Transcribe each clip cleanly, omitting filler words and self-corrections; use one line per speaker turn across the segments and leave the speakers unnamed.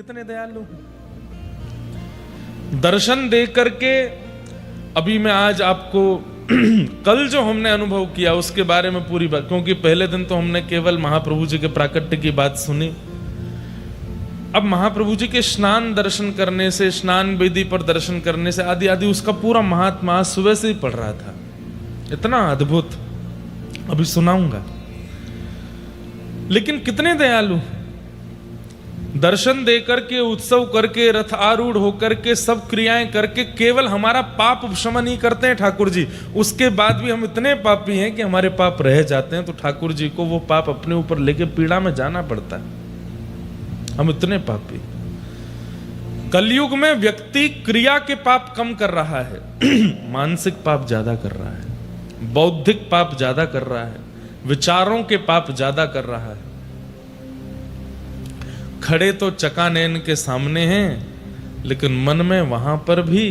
कितने दयालु। दर्शन दे करके अभी मैं आज आपको कल जो हमने अनुभव किया उसके बारे में पूरी बात, क्योंकि पहले दिन तो हमने केवल महाप्रभु जी के प्राकट्य की बात सुनी। अब महाप्रभु जी के स्नान दर्शन करने से, स्नान वेदी पर दर्शन करने से आदि आदि उसका पूरा महात्मा सुबह से ही पढ़ रहा था, इतना अद्भुत अभी सुनाऊंगा। लेकिन कितने दयालु, दर्शन दे करके, उत्सव करके, रथ आरूढ़ होकर के, सब क्रियाएं करके केवल हमारा पाप क्षमा नहीं करते हैं ठाकुर जी, उसके बाद भी हम इतने पापी हैं कि हमारे पाप रह जाते हैं, तो ठाकुर जी को वो पाप अपने ऊपर लेके पीड़ा में जाना पड़ता है। हम इतने पापी। कलयुग में व्यक्ति क्रिया के पाप कम कर रहा है, मानसिक पाप ज्यादा कर रहा है, बौद्धिक पाप ज्यादा कर रहा है, विचारों के पाप ज्यादा कर रहा है। खड़े तो चकानैन के सामने हैं, लेकिन मन में वहां पर भी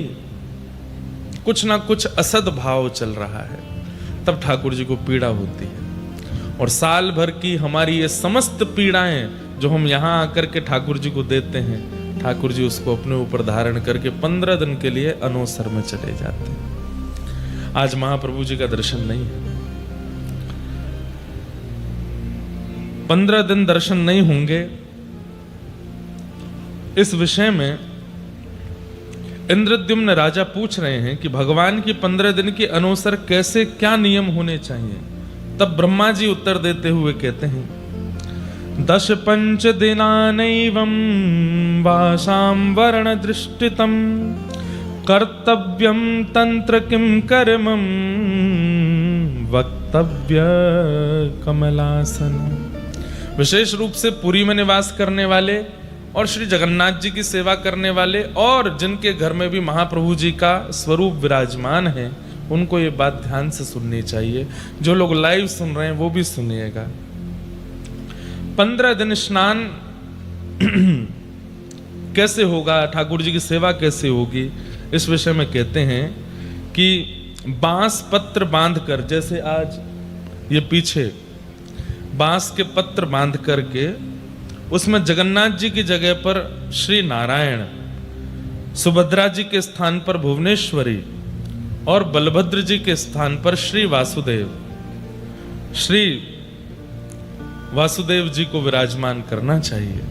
कुछ ना कुछ असद भाव चल रहा है, तब ठाकुर जी को पीड़ा होती है। और साल भर की हमारी ये समस्त पीड़ाएं जो हम यहां आकर के ठाकुर जी को देते हैं, ठाकुर जी उसको अपने ऊपर धारण करके 15 दिन के लिए अनोसर में चले जाते हैं। आज महाप्रभु जी का दर्शन नहीं है, 15 दिन दर्शन नहीं होंगे। इस विषय में इंद्रद्युम्न राजा पूछ रहे हैं कि भगवान की 15 दिन की अनोसर कैसे, क्या नियम होने चाहिए। तब ब्रह्मा जी उत्तर देते हुए कहते हैं, 10 पंच दिनानैवं वासां वर्ण दृष्टितम कर्तव्यम तंत्र किम कर्मं वक्तव्य कमलासन। विशेष रूप से पुरी में निवास करने वाले और श्री जगन्नाथ जी की सेवा करने वाले और जिनके घर में भी महाप्रभु जी का स्वरूप विराजमान है, उनको ये बात ध्यान से सुननी चाहिए। जो लोग लाइव सुन रहे हैं वो भी सुनिएगा। 15 दिन स्नान कैसे होगा, ठाकुर जी की सेवा कैसे होगी, इस विषय में कहते हैं कि बांस पत्र बांधकर, जैसे आज ये पीछे बांस के पत्र बांध करके उसमें जगन्नाथ जी की जगह पर श्री नारायण, सुभद्रा जी के स्थान पर भुवनेश्वरी और बलभद्र जी के स्थान पर श्री वासुदेव, श्री वासुदेव जी को विराजमान करना चाहिए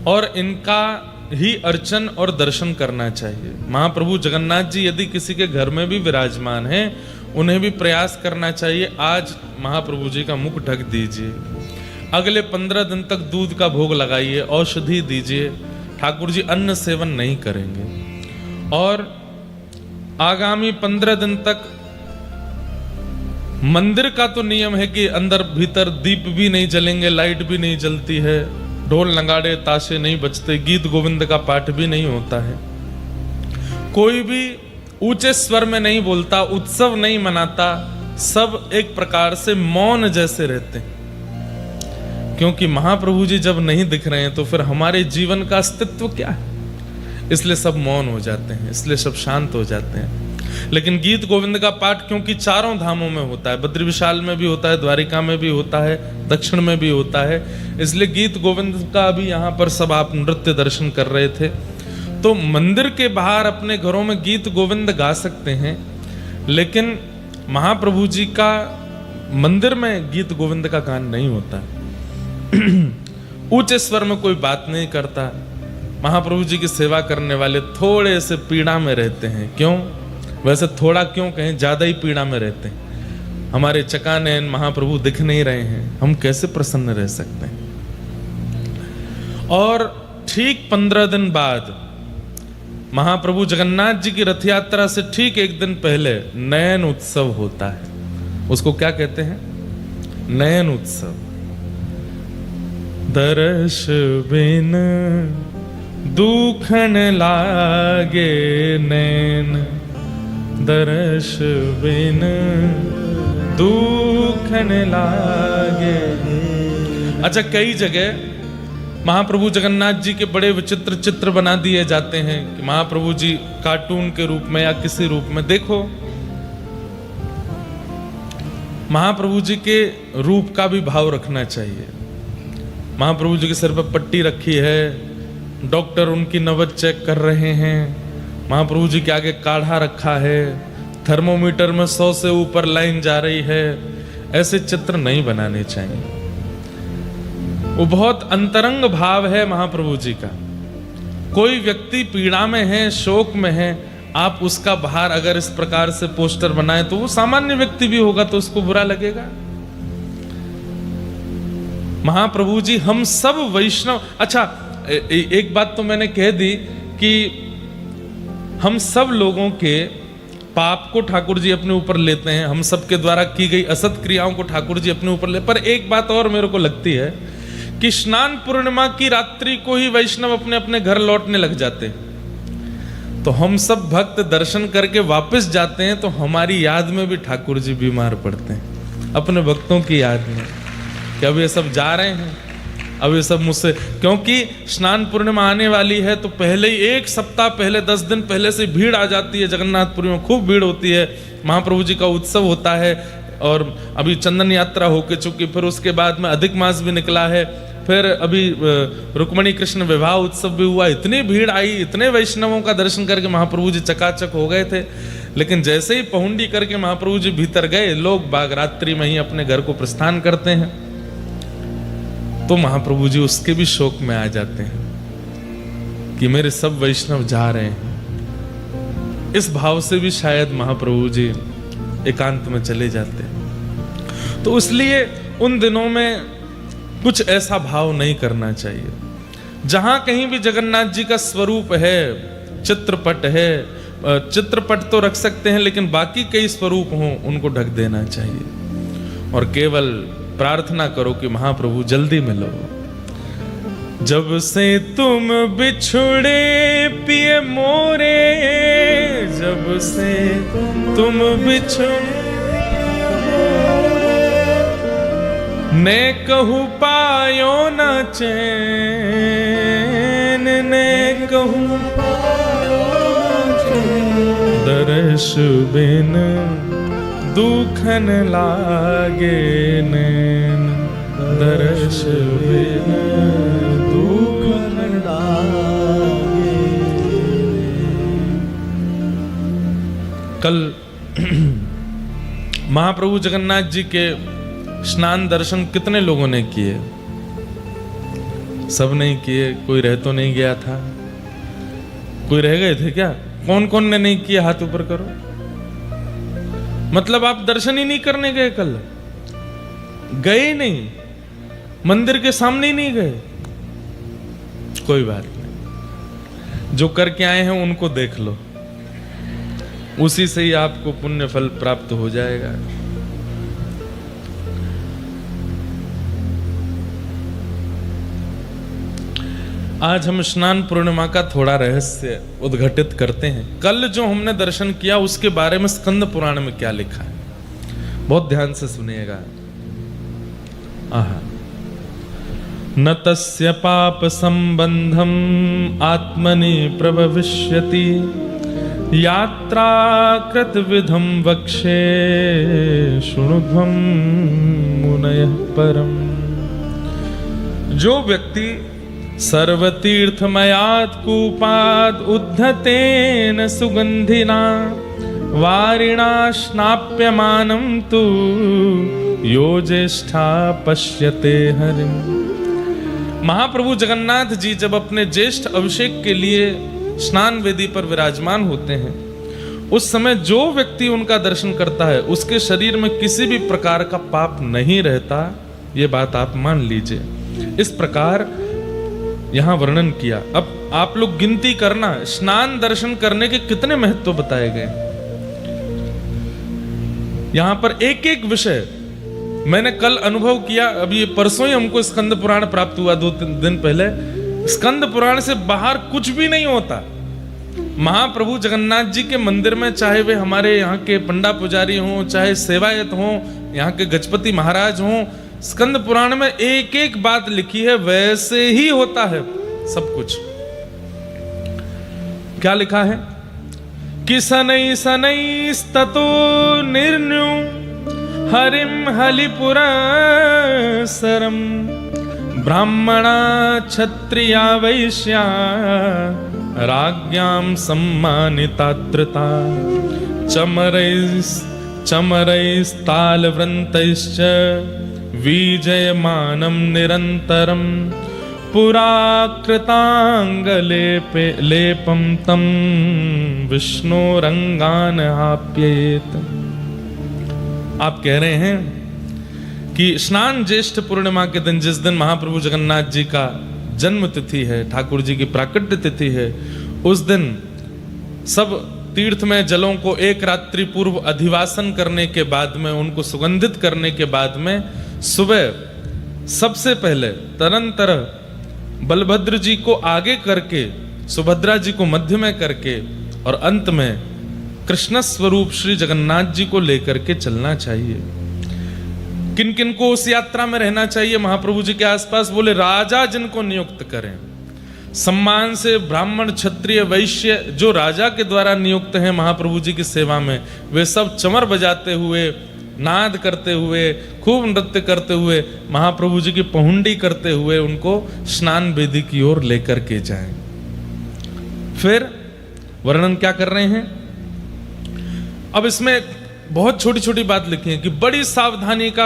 और इनका ही अर्चन और दर्शन करना चाहिए। महाप्रभु जगन्नाथ जी यदि किसी के घर में भी विराजमान हैं, उन्हें भी प्रयास करना चाहिए, आज महाप्रभु जी का मुख ढक दीजिए, अगले 15 दिन तक दूध का भोग लगाइए, औषधि दीजिए। ठाकुर जी अन्न सेवन नहीं करेंगे और आगामी 15 दिन तक मंदिर का तो नियम है कि अंदर भीतर दीप भी नहीं जलेंगे, लाइट भी नहीं जलती है, ढोल नगाड़े ताशे नहीं बजते, गीत गोविंद का पाठ भी नहीं होता है, कोई भी ऊंचे स्वर में नहीं बोलता, उत्सव नहीं मनाता, सब एक प्रकार से मौन जैसे रहते हैं। क्योंकि महाप्रभु जी जब नहीं दिख रहे हैं तो फिर हमारे जीवन का अस्तित्व क्या है, इसलिए सब मौन हो जाते हैं, इसलिए सब शांत हो जाते हैं। लेकिन गीत गोविंद का पाठ क्योंकि चारों धामों में होता है, बद्री विशाल में भी होता है, द्वारिका में भी होता है, दक्षिण में भी होता है, इसलिए गीत गोविंद का भी यहाँ पर सब आप नृत्य दर्शन कर रहे थे। तो मंदिर के बाहर अपने घरों में गीत गोविंद गा सकते हैं, लेकिन महाप्रभु जी का मंदिर में गीत गोविंद का गान नहीं होता। ऊंचे स्वर में कोई बात नहीं करता। महाप्रभु जी की सेवा करने वाले थोड़े से पीड़ा में रहते हैं। क्यों? वैसे थोड़ा क्यों कहें, ज्यादा ही पीड़ा में रहते हैं। हमारे चकानैन महाप्रभु दिख नहीं रहे हैं, हम कैसे प्रसन्न रह सकते हैं। और ठीक 15 दिन बाद महाप्रभु जगन्नाथ जी की रथ यात्रा से ठीक एक दिन पहले नयन उत्सव होता है। उसको क्या कहते हैं? नयन उत्सव। दर्श बिन दुखन लागे नैन, दर्श बिन दुखन लागे। अच्छा, कई जगह महाप्रभु जगन्नाथ जी के बड़े विचित्र चित्र बना दिए जाते हैं कि महाप्रभु जी कार्टून के रूप में या किसी रूप में। देखो, महाप्रभु जी के रूप का भी भाव रखना चाहिए। महाप्रभु जी के सिर पर पट्टी रखी है, डॉक्टर उनकी नब्ज चेक कर रहे हैं, महाप्रभु जी के आगे काढ़ा रखा है, थर्मोमीटर में 100 से ऊपर लाइन जा रही है। ऐसे चित्र नहीं बनाने चाहिए। वो बहुत अंतरंग भाव है महाप्रभु जी का। कोई व्यक्ति पीड़ा में है, शोक में है, आप उसका बाहर अगर इस प्रकार से पोस्टर बनाए तो वो सामान्य व्यक्ति भी होगा तो उसको बुरा लगेगा। महाप्रभु जी हम सब वैष्णव, अच्छा एक बात तो मैंने कह दी कि हम सब लोगों के पाप को ठाकुर जी अपने ऊपर लेते हैं, हम सब के द्वारा की गई असत क्रियाओं को ठाकुर जी अपने ऊपर ले। पर एक बात और मेरे को लगती है कि स्नान पूर्णिमा की रात्रि को ही वैष्णव अपने अपने घर लौटने लग जाते हैं, तो हम सब भक्त दर्शन करके वापस जाते हैं तो हमारी याद में भी ठाकुर जी बीमार पड़ते हैं, अपने भक्तों की याद में कि अब ये सब जा रहे हैं, अब ये सब मुझसे, क्योंकि स्नान पूर्णिमा आने वाली है तो पहले ही 1 सप्ताह पहले, 10 दिन पहले से भीड़ आ जाती है। जगन्नाथपुरी में खूब भीड़ होती है, महाप्रभु जी का उत्सव होता है और अभी चंदन यात्रा होके चुकी, फिर उसके बाद में अधिक मास भी निकला है, फिर अभी रुक्मणी कृष्ण विवाह उत्सव भी हुआ। इतनी भीड़ आई, इतने वैष्णवों का दर्शन करके महाप्रभु जी चकाचक हो गए थे। लेकिन जैसे ही पहुंडी करके महाप्रभु जी भीतर गए, लोग बाग रात्रि में ही अपने घर को प्रस्थान करते हैं, तो महाप्रभु जी उसके भी शोक में आ जाते हैं कि मेरे सब वैष्णव जा रहे हैं। इस भाव से भी शायद महाप्रभु जी एकांत में चले जाते हैं। तो इसलिए उन दिनों में कुछ ऐसा भाव नहीं करना चाहिए। जहां कहीं भी जगन्नाथ जी का स्वरूप है, चित्रपट है, चित्रपट तो रख सकते हैं, लेकिन बाकी कई स्वरूप हों उनको ढक देना चाहिए और केवल प्रार्थना करो कि महाप्रभु जल्दी मिलो। जब से तुम बिछुड़े पिए मोरे, जब से तुम बिछुड़े ने कहूँ पायो न चैन, ने कहूँ दर्श बिन दुखन लागे नैन, दर्श बिन दुखन लागे। कल महाप्रभु जगन्नाथ जी के स्नान दर्शन कितने लोगों ने किए? सब नहीं किए। कोई रह तो नहीं गया था? कोई रह गए थे क्या? कौन कौन ने नहीं किया? हाथ ऊपर करो। मतलब आप दर्शन ही नहीं करने गए? कल गए नहीं, मंदिर के सामने ही नहीं गए? कोई बात नहीं, जो करके आए हैं उनको देख लो, उसी से ही आपको पुण्य फल प्राप्त हो जाएगा। आज हम स्नान पूर्णिमा का थोड़ा रहस्य उद्घटित करते हैं। कल जो हमने दर्शन किया उसके बारे में स्कंद पुराण में क्या लिखा है, बहुत ध्यान से सुनिएगा। न तस्य पाप संबंधम आत्मनि प्रभविष्यति, यात्रा कृत विधम वक्षे शृणुध्वं मुनयः परम। जो व्यक्ति सर्वतीर्थमयात् कूपाद् उद्धतेन सुगंधिना वारिणा स्नाप्यमानं तु यो ज्येष्ठा पश्यते हरिं। महाप्रभु जगन्नाथ जी जब अपने ज्येष्ठ अभिषेक के लिए स्नान वेदी पर विराजमान होते हैं, उस समय जो व्यक्ति उनका दर्शन करता है उसके शरीर में किसी भी प्रकार का पाप नहीं रहता। ये बात आप मान लीजिए। इस प्रकार यहां वर्णन किया। अब आप लोग गिनती करना, स्नान दर्शन करने के कितने महत्व बताए गए। यहां पर एक एक विषय मैंने कल अनुभव किया। अभी ये परसों ही हमको स्कंद पुराण प्राप्त हुआ, 2-3 दिन पहले। स्कंद पुराण से बाहर कुछ भी नहीं होता। महाप्रभु जगन्नाथ जी के मंदिर में, चाहे वे हमारे यहाँ के पंडा पुजारी हों, चाहे सेवायत हों, यहाँ के गजपति महाराज हों, स्कंद पुराण में एक एक बात लिखी है, वैसे ही होता है सब कुछ। क्या लिखा है कि शनै शनैस्ततो निर्ण्यु हरिम हलिपुरसरम ब्राह्मणा क्षत्रिया वैश्या राज्ञां सम्मानितात्रता चमरैस्तालवृन्तैश्च विजयमानं निरन्तरं पुराकृताङ्गलेपं तं विष्णोरंगानहाप्येत। आप कह रहे हैं कि स्नान ज्येष्ठ पूर्णिमा के दिन, जिस दिन महाप्रभु जगन्नाथ जी का जन्म तिथि है, ठाकुर जी की प्राकट्य तिथि है, उस दिन सब तीर्थ में जलों को एक रात्रि पूर्व अधिवासन करने के बाद में, उनको सुगंधित करने के बाद में, सुबह सबसे पहले तरंतर बलभद्र जी को आगे करके, सुभद्रा जी को मध्य में करके, और अंत में कृष्ण स्वरूप श्री जगन्नाथ जी को लेकर के चलना चाहिए। किन किन को उस यात्रा में रहना चाहिए महाप्रभु जी के आसपास? बोले राजा जिनको नियुक्त करें, सम्मान से ब्राह्मण क्षत्रिय वैश्य जो राजा के द्वारा नियुक्त हैं महाप्रभु जी की सेवा में, वे सब चमर बजाते हुए, नाद करते हुए, खूब नृत्य करते हुए, महाप्रभु जी की पहुंडी करते हुए उनको स्नान वेदी की ओर लेकर के जाएं। फिर वर्णन क्या कर रहे हैं? अब इसमें बहुत छोटी छोटी बात लिखी है कि बड़ी सावधानी का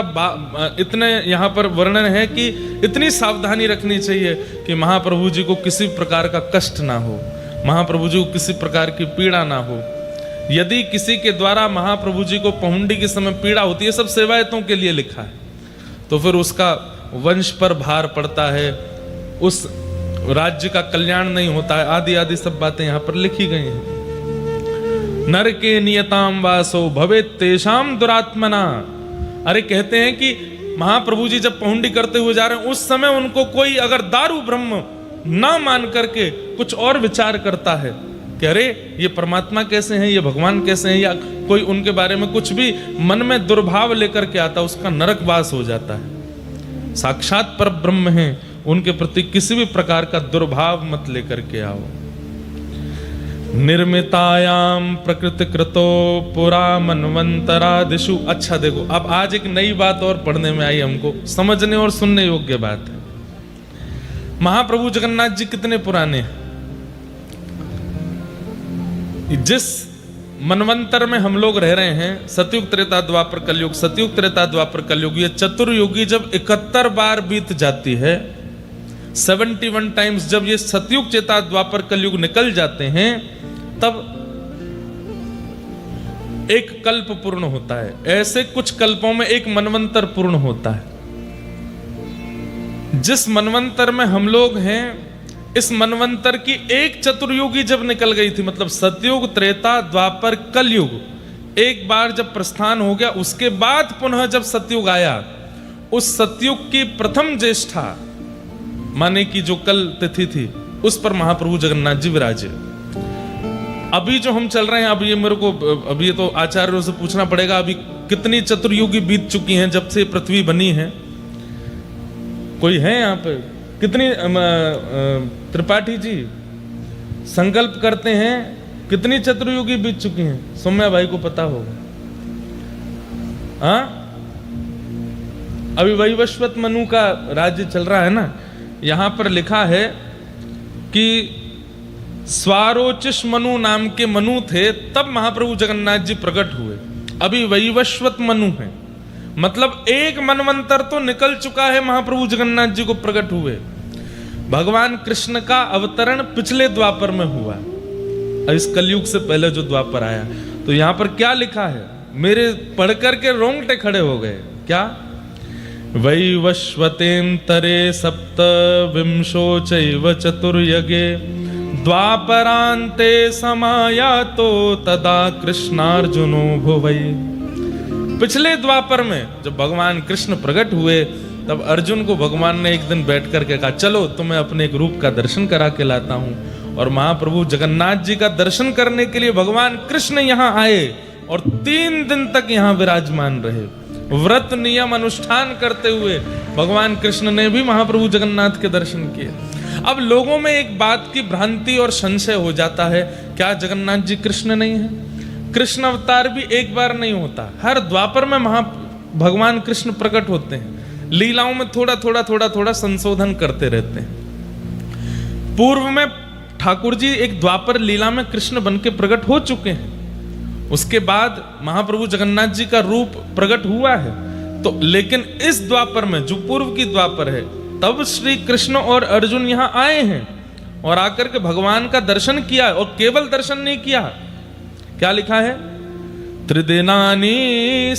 इतने यहाँ पर वर्णन है कि इतनी सावधानी रखनी चाहिए कि महाप्रभु जी को किसी प्रकार का कष्ट ना हो, महाप्रभु जी को किसी प्रकार की पीड़ा ना हो। यदि किसी के द्वारा महाप्रभु जी को पहुंडी के समय पीड़ा होती है, सब सेवायतों के लिए लिखा है, तो फिर उसका वंश पर भार पड़ता है, उस राज्य का कल्याण नहीं होता है, आदि आदि सब बातें यहाँ पर लिखी गई हैं। नर के नियताम वासो भवेत् तेषाम दुरात्मना। अरे कहते हैं कि महाप्रभु जी जब पहुंडी करते हुए जा रहे हैं, उस समय उनको कोई अगर दारू ब्रह्म ना मान करके कुछ और विचार करता है कि अरे ये परमात्मा कैसे हैं, ये भगवान कैसे हैं, या कोई उनके बारे में कुछ भी मन में दुर्भाव लेकर के आता, उसका नरकवास हो जाता है। साक्षात पर ब्रह्म हैं, उनके प्रति किसी भी प्रकार का दुर्भाव मत लेकर के आओ। निर्मितायाम प्रकृति कृतो पुरा मनवंतरादिषु। अच्छा देखो, अब आज एक नई बात और पढ़ने में आई, हमको समझने और सुनने योग्य बात है। महाप्रभु जगन्नाथ जी कितने पुराने हैं? जिस मनवंतर में हम लोग रह रहे हैं, सतयुग त्रेता द्वापर कलयुग, सतयुग त्रेता द्वापर कलयुग, ये चतुर्युगी जब 71 बार बीत जाती है, 71 टाइम्स जब ये सतयुग त्रेता द्वापर कलयुग निकल जाते हैं, तब एक कल्प पूर्ण होता है। ऐसे कुछ कल्पों में एक मनवंतर पूर्ण होता है। जिस मनवंतर में हम लोग हैं, इस मनवंतर की एक चतुर्युगी जब निकल गई थी, मतलब सतयुग त्रेता द्वापर कलयुग एक बार जब प्रस्थान हो गया, उसके बाद पुनः जब सतयुग आया, उस सतयुग की प्रथम ज्येष्ठा माने की जो कल तिथि थी, उस पर महाप्रभु जगन्नाथ जी विराजे। अभी जो हम चल रहे हैं, अभी ये मेरे को, अभी ये तो आचार्यों से पूछना पड़ेगा, अभी कितनी चतुर्युगी बीत चुकी हैं जब से पृथ्वी बनी है? कोई है यहाँ पे? कितनी त्रिपाठी जी संकल्प करते हैं, कितनी चतुर्युगी बीत चुकी हैं? सौम्या भाई को पता होगा। हाँ, अभी वैवस्वत मनु का राज्य चल रहा है ना, यहां पर लिखा है कि स्वारोचिष मनु नाम के मनु थे, तब महाप्रभु जगन्नाथ जी प्रकट हुए। अभी वैवस्वत मनु है, मतलब एक मनवंतर तो निकल चुका है, महाप्रभु जगन्नाथ जी को प्रकट हुए। भगवान कृष्ण का अवतरण पिछले द्वापर में हुआ, इस कलयुग से पहले जो द्वापर आया। तो यहां पर क्या लिखा है, मेरे पढ़कर के रोंगटे खड़े हो गए। क्या? वैवस्वतेन्तरे सप्तविंशो चैव चतुर्युगे द्वापरान्ते समायातो तदा कृष्णार्जुनो भुवै। पिछले द्वापर में जब भगवान कृष्ण प्रकट हुए, तब अर्जुन को भगवान ने एक दिन बैठ करके कहा, चलो तुम्हें अपने एक रूप का दर्शन करा के लाता हूं। और महाप्रभु जगन्नाथ जी का दर्शन करने के लिए भगवान कृष्ण यहां आए और 3 दिन तक यहां विराजमान रहे। व्रत नियम अनुष्ठान करते हुए भगवान कृष्ण ने भी महाप्रभु जगन्नाथ के दर्शन किए। अब लोगों में एक बात की भ्रांति और संशय हो जाता है, क्या जगन्नाथ जी कृष्ण नहीं है? कृष्ण अवतार भी एक बार नहीं होता, हर द्वापर में भगवान कृष्ण प्रकट होते हैं। लीलाओं में थोड़ा संशोधन करते रहते हैं। पूर्व में ठाकुर जी एक द्वापर लीला में कृष्ण बन के प्रकट हो चुके हैं, उसके बाद महाप्रभु जगन्नाथ जी का रूप प्रकट हुआ है। तो लेकिन इस द्वापर में जो पूर्व की द्वापर है, तब श्री कृष्ण और अर्जुन यहां आए हैं और आकर के भगवान का दर्शन किया, और केवल दर्शन नहीं किया, क्या लिखा है, त्रिदिनानि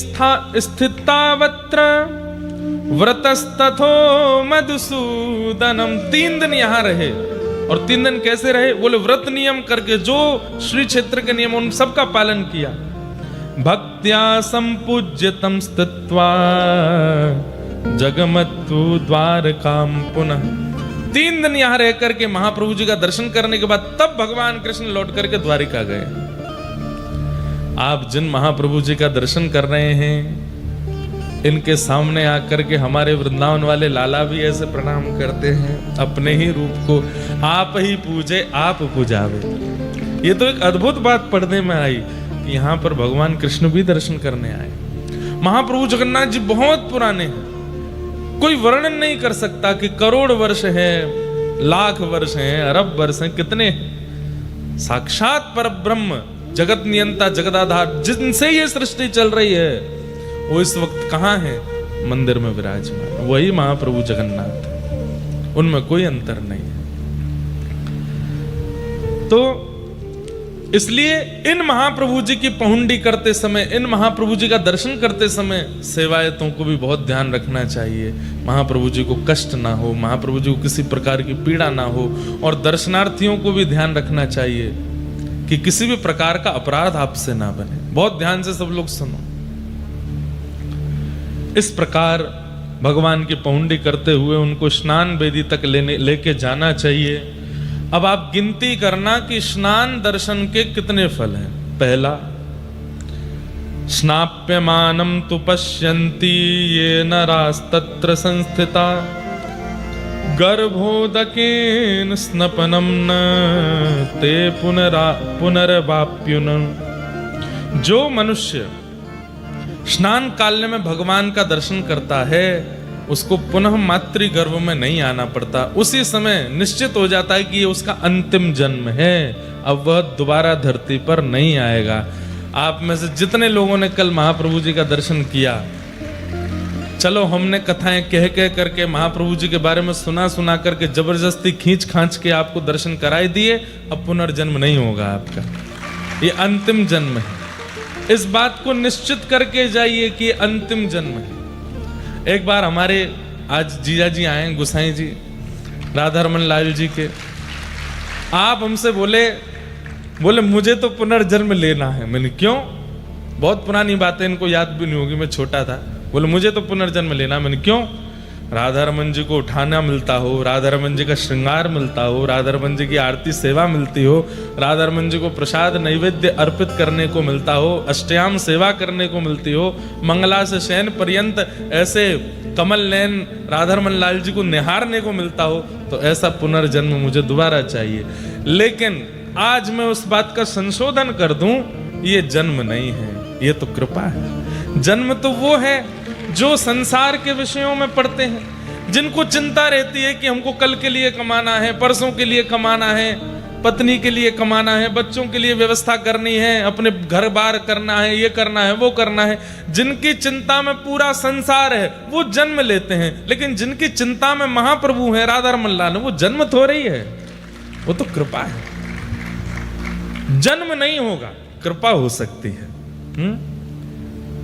स्थितावत्र व्रतस्तथो मधुसूदनम। 3 दिन यहां रहे, और 3 दिन कैसे रहे, बोले व्रत नियम करके, जो श्री क्षेत्र के नियम उन सबका पालन किया। भक्त्या संपूज्यतम स्थित्वा जगमत्तु द्वारकाम पुनः। 3 दिन यहां रह करके महाप्रभु जी का दर्शन करने के बाद तब भगवान कृष्ण लौट करके द्वारिका गए। आप जिन महाप्रभु जी का दर्शन कर रहे हैं, इनके सामने आकर के हमारे वृंदावन वाले लाला भी ऐसे प्रणाम करते हैं, अपने ही रूप को आप ही पूजे आप पूजावे। ये तो एक अद्भुत बात पढ़ने में आई कि यहाँ पर भगवान कृष्ण भी दर्शन करने आए। महाप्रभु जगन्नाथ जी बहुत पुराने हैं, कोई वर्णन नहीं कर सकता कि करोड़ वर्ष है, लाख वर्ष हैं, अरब वर्ष हैं, कितने। साक्षात परब्रह्म जगत नियंता जगदाधार, जिनसे ये सृष्टि चल रही है, वो इस वक्त कहाँ है, मंदिर में विराजमान, वही महाप्रभु जगन्नाथ, उनमें कोई अंतर नहीं है। तो इसलिए इन महाप्रभु जी की पहुंडी करते समय, इन महाप्रभु जी का दर्शन करते समय सेवायतों को भी बहुत ध्यान रखना चाहिए, महाप्रभु जी को कष्ट ना हो, महाप्रभु जी को किसी प्रकार की पीड़ा ना हो, और दर्शनार्थियों को भी ध्यान रखना चाहिए कि किसी भी प्रकार का अपराध आपसे ना बने। बहुत ध्यान से सब लोग सुनो। इस प्रकार भगवान की पहुंडी करते हुए उनको स्नान वेदी तक लेके जाना चाहिए। अब आप गिनती करना कि स्नान दर्शन के कितने फल हैं। पहला, स्नाप्यमानं तु पश्यन्ति ये नरास्तत्र संस्थिता गर्भोदकेन स्नपनं न ते पुनर्वाप्युन। जो मनुष्य स्नान काल में भगवान का दर्शन करता है, उसको पुनः मातृ गर्भ में नहीं आना पड़ता। उसी समय निश्चित हो जाता है कि ये उसका अंतिम जन्म है, अब वह दोबारा धरती पर नहीं आएगा। आप में से जितने लोगों ने कल महाप्रभु जी का दर्शन किया, चलो हमने कथाएं कह कह करके महाप्रभु जी के बारे में सुना करके जबरदस्ती खींच खांच के आपको दर्शन कराई दिए, अब पुनर्जन्म नहीं होगा आपका, ये अंतिम जन्म है। इस बात को निश्चित करके जाइए कि अंतिम जन्म है। एक बार हमारे आज जीजा जी आए, गुसाई जी, राधा रमन लाल जी के, आप हमसे बोले मुझे तो पुनर्जन्म लेना है। मैंने क्यों? बहुत पुरानी बात है, इनको याद भी नहीं होगी, मैं छोटा था। बोले मुझे तो पुनर्जन्म लेना। मैंने क्यों? राधा रमन जी को उठाना मिलता हो, राधा रमन जी का श्रृंगार मिलता हो, राधा रमन जी की आरती सेवा मिलती हो, राधा रमन जी को प्रसाद नैवेद्य अर्पित करने को मिलता हो, अष्टयाम सेवा करने को मिलती हो, मंगला से शयन पर्यंत ऐसे कमल नयन राधा रमन लाल जी को निहारने को मिलता हो, तो ऐसा पुनर्जन्म मुझे दोबारा चाहिए। लेकिन आज मैं उस बात का संशोधन कर दूं, ये जन्म नहीं है, ये तो कृपा है। जन्म तो वो है जो संसार के विषयों में पढ़ते हैं, जिनको चिंता रहती है कि हमको कल के लिए कमाना है, परसों के लिए कमाना है, पत्नी के लिए कमाना है, बच्चों के लिए व्यवस्था करनी है, अपने घर बार करना है, ये करना है, वो करना है। जिनकी चिंता में पूरा संसार है वो जन्म लेते हैं, लेकिन जिनकी चिंता में महाप्रभु है, राधा रमन लाल, वो जन्म थोड़ी है, वो तो कृपा है। जन्म नहीं होगा, कृपा हो सकती है।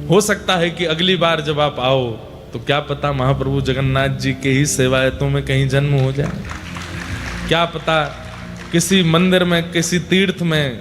हो सकता है कि अगली बार जब आप आओ तो क्या पता महाप्रभु जगन्नाथ जी के ही सेवायतों में कहीं जन्म हो जाए, क्या पता किसी मंदिर में, किसी तीर्थ में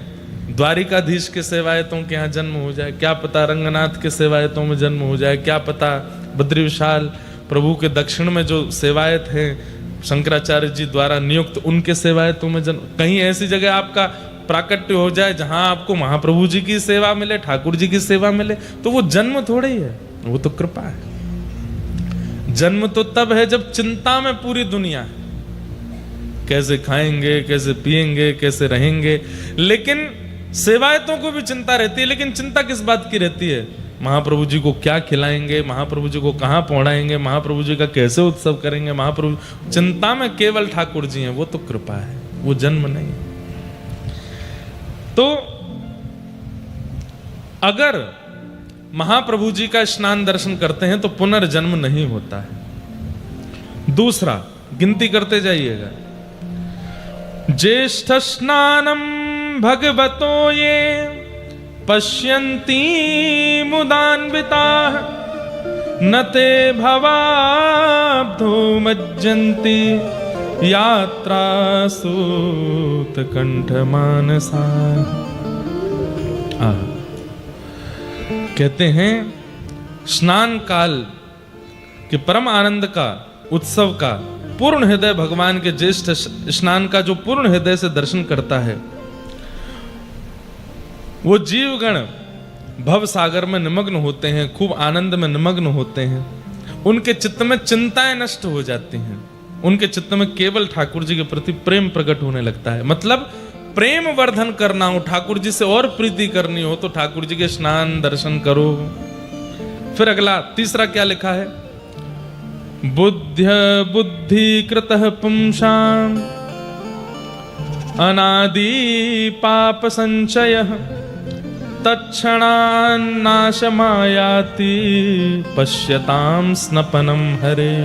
द्वारिकाधीश के सेवायतों के यहाँ जन्म हो जाए, क्या पता रंगनाथ के सेवायतों में जन्म हो जाए, क्या पता बद्री विशाल प्रभु के दक्षिण में जो सेवायत हैं शंकराचार्य जी द्वारा नियुक्त, उनके सेवायतों में जन्म, कहीं ऐसी जगह आपका प्राकट्य हो जाए जहां आपको महाप्रभु जी की सेवा मिले, ठाकुर जी की सेवा मिले, तो वो जन्म थोड़े ही है, वो तो कृपा है। जन्म तो तब है जब चिंता में पूरी दुनिया है, कैसे खाएंगे, कैसे पिएंगे, कैसे रहेंगे। लेकिन सेवायतों को भी चिंता रहती है, लेकिन चिंता किस बात की रहती है? महाप्रभु जी को क्या खिलाएंगे, महाप्रभु जी को कहाँ पहुँचाएंगे, महाप्रभु जी का कैसे उत्सव करेंगे, महाप्रभु चिंता में केवल ठाकुर जी हैं। वो तो कृपा है, वो जन्म नहीं है। तो अगर महाप्रभु जी का स्नान दर्शन करते हैं तो पुनर्जन्म नहीं होता है। दूसरा, गिनती करते जाइएगा, ज्येष्ठ स्नानम भगवतो ये पश्यन्ति मुदान्विताः न ते भवाब्धो मज्जन्ति यात्रा सूत कंठमानसा। कहते हैं स्नान काल के परम आनंद का, उत्सव का, पूर्ण हृदय भगवान के ज्येष्ठ स्नान का जो पूर्ण हृदय से दर्शन करता है, वो जीवगण भव सागर में निमग्न होते हैं, खूब आनंद में निमग्न होते हैं। उनके चित्त में चिंताएं नष्ट हो जाती हैं, उनके चित्त में केवल ठाकुर जी के प्रति प्रेम प्रकट होने लगता है। मतलब प्रेम वर्धन करना हो, ठाकुर जी से और प्रीति करनी हो तो ठाकुर जी के स्नान दर्शन करो। फिर अगला तीसरा क्या लिखा है, बुद्धि कृतः पुंसाम अनादि पाप संचयः तत्क्षणान्नाशमायाति पश्यताम स्नपनम हरे।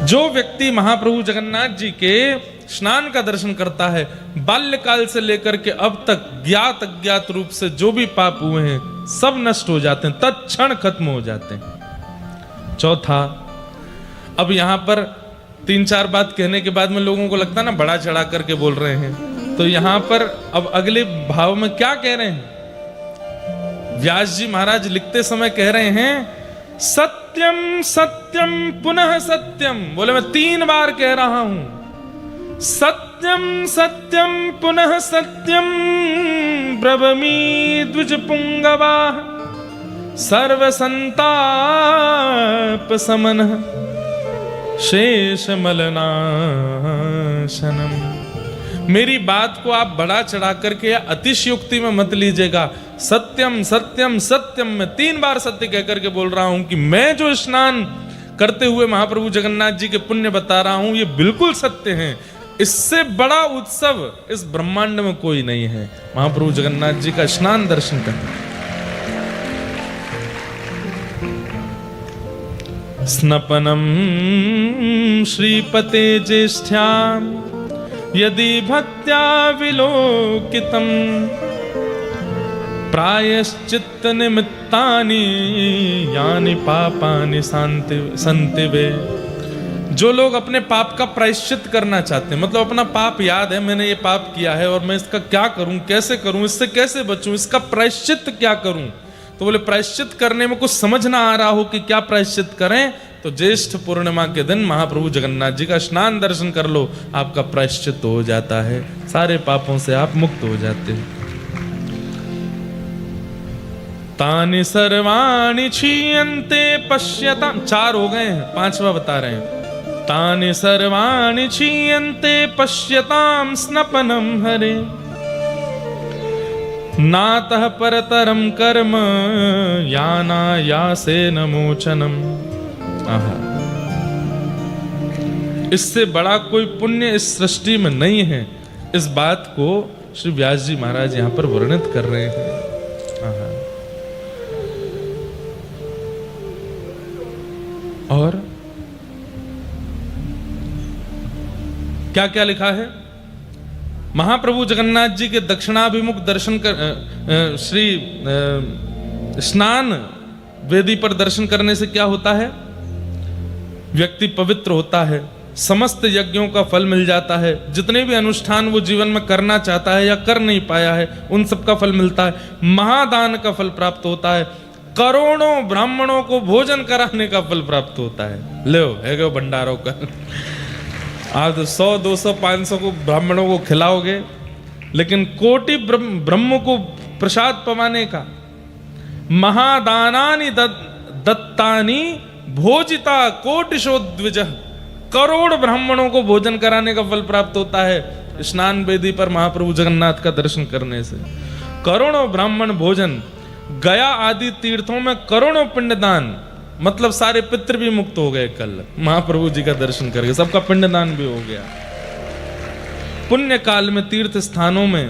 जो व्यक्ति महाप्रभु जगन्नाथ जी के स्नान का दर्शन करता है, बाल्यकाल से लेकर के अब तक ज्ञात अज्ञात रूप से जो भी पाप हुए हैं सब नष्ट हो जाते हैं, तत्क्षण खत्म हो जाते हैं। चौथा, अब यहां पर 3-4 बात कहने के बाद में लोगों को लगता है ना बड़ा चढ़ा करके बोल रहे हैं, तो यहां पर अब अगले भाव में क्या कह रहे हैं, व्यास जी महाराज लिखते समय कह रहे हैं सत्यम सत्यम पुनः सत्यम। बोले मैं 3 बार कह रहा हूं, सत्यम सत्यम पुनः सत्यम ब्रवमी द्विज पुंगवा सर्व संताप समनः शेष मलनाशनम। मेरी बात को आप बढ़ा चढ़ा करके या अतिशयोक्ति में मत लीजिएगा। सत्यम सत्यम सत्यम, मैं 3 बार सत्य कहकर के बोल रहा हूं कि मैं जो स्नान करते हुए महाप्रभु जगन्नाथ जी के पुण्य बता रहा हूं ये बिल्कुल सत्य हैं। इससे बड़ा उत्सव इस ब्रह्मांड में कोई नहीं है, महाप्रभु जगन्नाथ जी का स्नान दर्शन करना। स्नपनम श्रीपते ज्येष्ठ्याम यदि भक्त्या विलोकितम प्रायश्चित्त निमित्तानि यानि पापानि सन्ति वे। जो लोग अपने पाप का प्रायश्चित करना चाहते हैं, मतलब अपना पाप याद है मैंने ये पाप किया है और मैं इसका क्या करूं, कैसे करूं, इससे कैसे बचूं, इसका प्रायश्चित क्या करूं, तो बोले प्रायश्चित करने में कुछ समझ ना आ रहा हो कि क्या प्रायश्चित करें, तो ज्येष्ठ पूर्णिमा के दिन महाप्रभु जगन्नाथ जी का स्नान दर्शन कर लो, आपका प्रायश्चित हो जाता है, सारे पापों से आप मुक्त हो जाते हैं। तानि सर्वाणि क्षीयन्ते पश्यताम, 4 हो गए हैं, 5वां बता रहे हैं। तानि सर्वाणि क्षीयन्ते पश्यताम स्नपनम हरे नातः परतरम कर्म यानायासेन मोचनम। इससे बड़ा कोई पुण्य इस सृष्टि में नहीं है। इस बात को श्री व्यास जी महाराज यहां पर वर्णित कर रहे हैं। और क्या क्या लिखा है, महाप्रभु जगन्नाथ जी के दक्षिणाभिमुख दर्शन कर श्री स्नान वेदी पर दर्शन करने से क्या होता है, व्यक्ति पवित्र होता है, समस्त यज्ञों का फल मिल जाता है, जितने भी अनुष्ठान वो जीवन में करना चाहता है या कर नहीं पाया है उन सब का फल मिलता है, महादान का फल प्राप्त होता है, करोड़ों ब्राह्मणों को भोजन कराने का फल प्राप्त होता है। लो है गो भंडारों का, आज 100 200 500 को ब्राह्मणों को खिलाओगे, लेकिन कोटि ब्रह्म को प्रसाद पवाने का, महादानानि दत्तानि भोजिता कोटिशो द्विजः, करोड़ ब्राह्मणों को भोजन कराने का फल प्राप्त होता है स्नान वेदी पर महाप्रभु जगन्नाथ का दर्शन करने से। करोड़ों ब्राह्मण भोजन गया आदि तीर्थों में करोड़ों पिंडदान, मतलब सारे पितृ भी मुक्त हो गए कल महाप्रभु जी का दर्शन करके, सबका पिंडदान भी हो गया। पुण्य काल में तीर्थ स्थानों में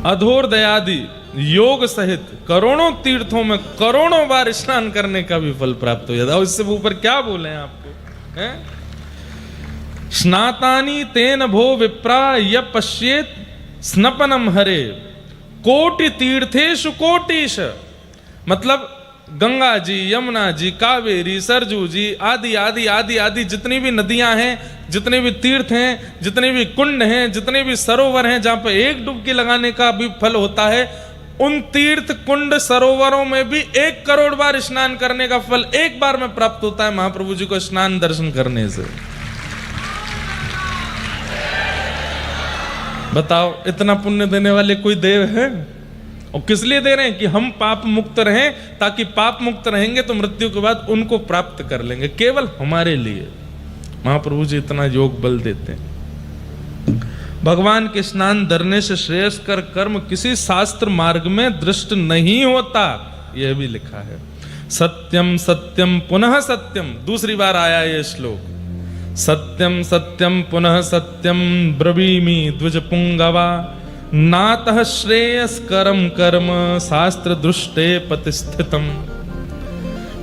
अधोरदयादि योग सहित करोड़ों तीर्थों में करोड़ों बार स्नान करने का भी फल प्राप्त हो जाता है। इससे ऊपर क्या बोले आपको, हैं? स्नातानि तेन भो विप्रा य पश्येत स्नपनम हरे कोटि तीर्थेषु कोटिश, मतलब गंगा जी, यमुना जी, कावेरी, सरजू जी आदि आदि आदि आदि जितनी भी नदियां हैं, जितने भी तीर्थ हैं, जितने भी कुंड हैं, जितने भी सरोवर हैं जहां पर एक डुबकी लगाने का भी फल होता है, उन तीर्थ कुंड सरोवरों में भी 1 करोड़ बार स्नान करने का फल एक बार में प्राप्त होता है महाप्रभु जी को स्नान दर्शन करने से। बताओ, इतना पुण्य देने वाले कोई देव है? और किस लिए दे रहे हैं? कि हम पाप मुक्त रहें, ताकि पाप मुक्त रहेंगे तो मृत्यु के बाद उनको प्राप्त कर लेंगे, केवल हमारे लिए महाप्रभु जी इतना योग बल देते हैं। भगवान के स्नान धरने से श्रेयस्कर कर्म किसी शास्त्र मार्ग में दृष्ट नहीं होता, यह भी लिखा है। सत्यम सत्यम पुनः सत्यम, दूसरी बार आया ये श्लोक, सत्यम सत्यम पुनः सत्यम ब्रवीमि द्विज पुंगवा नातः श्रेयस्करम कर्म शास्त्र दृष्टे प्रतिष्ठितम।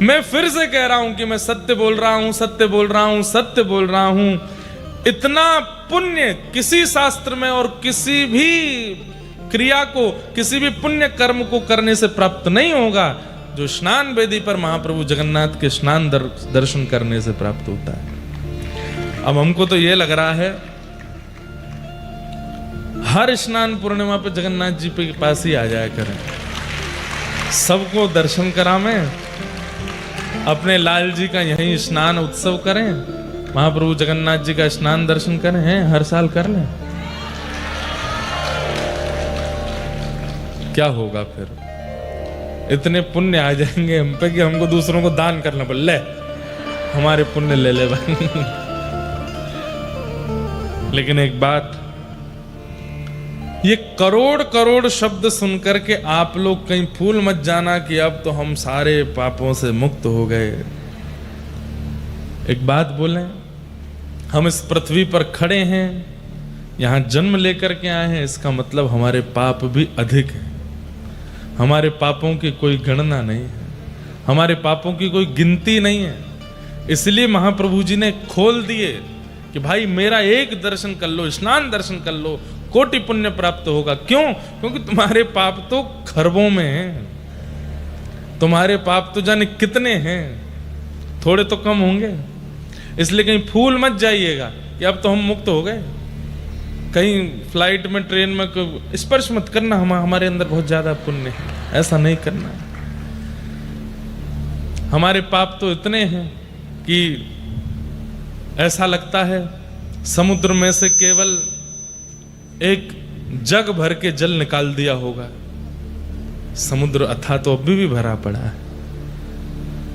मैं फिर से कह रहा हूं कि मैं सत्य बोल रहा हूं, सत्य बोल रहा हूं, सत्य बोल रहा हूं। इतना पुण्य किसी शास्त्र में और किसी भी क्रिया को, किसी भी पुण्य कर्म को करने से प्राप्त नहीं होगा जो स्नान वेदी पर महाप्रभु जगन्नाथ के स्नान दर्शन करने से प्राप्त होता है। अब हमको तो ये लग रहा है हर स्नान पूर्णिमा पे जगन्नाथ जी के पास ही आ जाया करें, सबको दर्शन करावें, अपने लाल जी का यहीं स्नान उत्सव करें, महाप्रभु जगन्नाथ जी का स्नान दर्शन करें, हैं हर साल कर लें। क्या होगा फिर? इतने पुण्य आ जाएंगे हम पे कि हमको दूसरों को दान करना पड़े, ले हमारे पुण्य ले ले भाई। लेकिन एक बात, ये करोड़ करोड़ शब्द सुनकर के आप लोग कहीं भूल मत जाना कि अब तो हम सारे पापों से मुक्त हो गए। एक बात बोलें, हम इस पृथ्वी पर खड़े हैं, यहां जन्म लेकर के आए हैं, इसका मतलब हमारे पाप भी अधिक है। हमारे पापों की कोई गणना नहीं है, हमारे पापों की कोई गिनती नहीं है। इसलिए महाप्रभु जी ने खोल दिए कि भाई मेरा एक दर्शन कर लो, स्नान दर्शन कर लो, कोटि पुण्य प्राप्त होगा। क्यों? क्योंकि तुम्हारे पाप तो खरबों में हैं, तुम्हारे पाप तो जाने कितने हैं, थोड़े तो कम होंगे। इसलिए कहीं भूल मत जाइएगा कि अब तो हम मुक्त हो गए। कहीं फ्लाइट में, ट्रेन में स्पर्श मत करना, हमारे अंदर बहुत ज्यादा पुण्य है, ऐसा नहीं करना। हमारे पाप तो इतने हैं कि ऐसा लगता है समुद्र में से केवल एक जग भर के जल निकाल दिया होगा, समुद्र अथाह तो अभी भी भरा पड़ा है।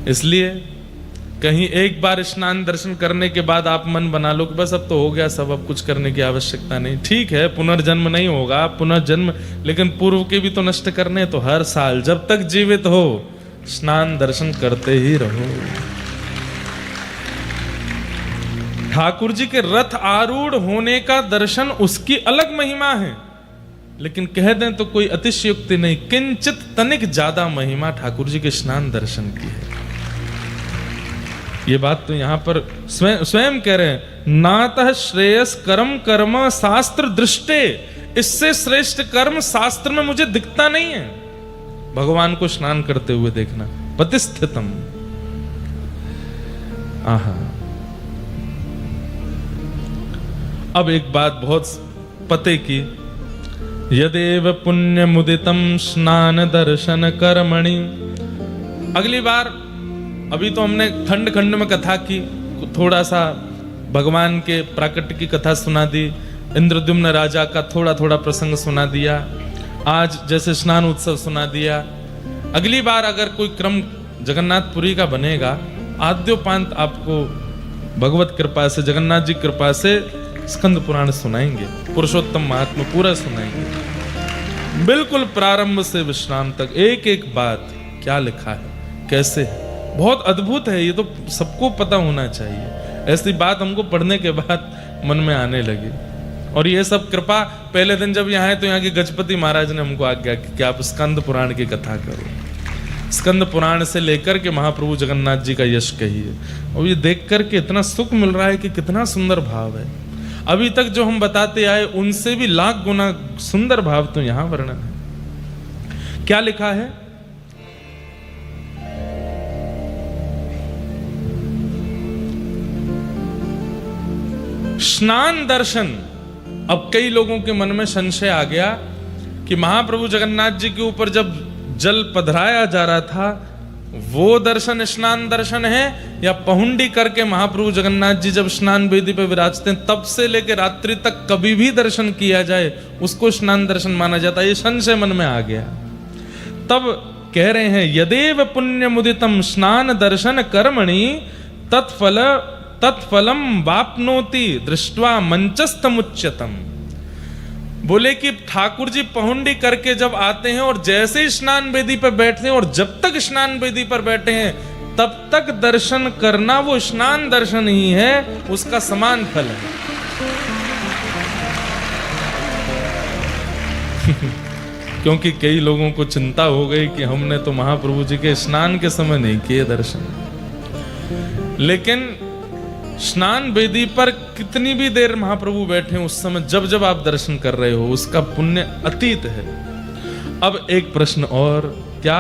इसलिए कहीं एक बार स्नान दर्शन करने के बाद आप मन बना लो कि बस अब तो हो गया सब, अब कुछ करने की आवश्यकता नहीं। ठीक है, पुनर्जन्म नहीं होगा, पुनर्जन्म, लेकिन पूर्व के भी तो नष्ट करने, तो हर साल जब तक जीवित हो स्नान दर्शन करते ही रहो। ठाकुर जी के रथ आरूढ़ होने का दर्शन उसकी अलग महिमा है, लेकिन कह दें तो कोई अतिशयोक्ति नहीं, किंचित तनिक ज्यादा महिमा ठाकुर जी के स्नान दर्शन की है। ये बात तो यहां पर स्वयं कह रहे हैं, नातः श्रेयस कर्म कर्म शास्त्र दृष्टे, इससे श्रेष्ठ कर्म शास्त्र में मुझे दिखता नहीं है। भगवान को स्नान करते हुए देखना, प्रतिष्ठितम। आहा, अब एक बात बहुत पते की, यदेव पुण्य मुदितम स्नान दर्शन कर्मणि। अगली बार, अभी तो हमने खंड खंड में कथा की, थोड़ा सा भगवान के प्राकट्य की कथा सुना दी, इंद्रद्युम्न राजा का थोड़ा थोड़ा प्रसंग सुना दिया, आज जैसे स्नान उत्सव सुना दिया। अगली बार अगर कोई क्रम जगन्नाथपुरी का बनेगा, आद्योपांत आपको भगवत कृपा से, जगन्नाथ जी कृपा से स्कंद पुराण सुनाएंगे, पुरुषोत्तम महात्मा पूरा सुनाएंगे। बिल्कुल प्रारंभ से विश्राम तक एक एक बात क्या लिखा है, कैसे है, बहुत अद्भुत है। ये तो सबको पता होना चाहिए। ऐसी बात हमको पढ़ने के बाद मन में आने लगी। और ये सब कृपा पहले दिन जब यहाँ आए तो यहाँ के गजपति महाराज ने हमको आज्ञा की कि आप स्कंद पुराण की कथा करो। स्कंद पुराण से लेकर के महाप्रभु जगन्नाथ जी का यश कहिए। और ये देख करके इतना सुख मिल रहा है कि कितना सुंदर भाव है। अभी तक जो हम बताते आए उनसे भी लाख गुना सुंदर भाव तो यहां वर्णन है। क्या लिखा है? स्नान दर्शन। अब कई लोगों के मन में संशय आ गया कि महाप्रभु जगन्नाथ जी के ऊपर जब जल पधराया जा रहा था वो दर्शन स्नान दर्शन है, या पहुंडी करके महाप्रभु जगन्नाथ जी जब स्नान वेदी पर विराजते हैं तब से लेकर रात्रि तक कभी भी दर्शन किया जाए उसको स्नान दर्शन माना जाता है। ये संशय मन में आ गया। तब कह रहे हैं यदेव पुण्य मुदितम स्नान दर्शन कर्मणि तत्फलम वाप्नोति दृष्ट्वा मंचस्तमुच्यतम। बोले कि ठाकुर जी पहुंडी करके जब आते हैं और जैसे ही स्नान वेदी पर बैठते हैं और जब तक स्नान वेदी पर बैठे हैं तब तक दर्शन करना वो स्नान दर्शन ही है, उसका समान फल है। क्योंकि कई लोगों को चिंता हो गई कि हमने तो महाप्रभु जी के स्नान के समय नहीं किए दर्शन, लेकिन स्नान वेदी पर कितनी भी देर महाप्रभु बैठे उस समय जब जब आप दर्शन कर रहे हो उसका पुण्य अतीत है। अब एक प्रश्न और, क्या?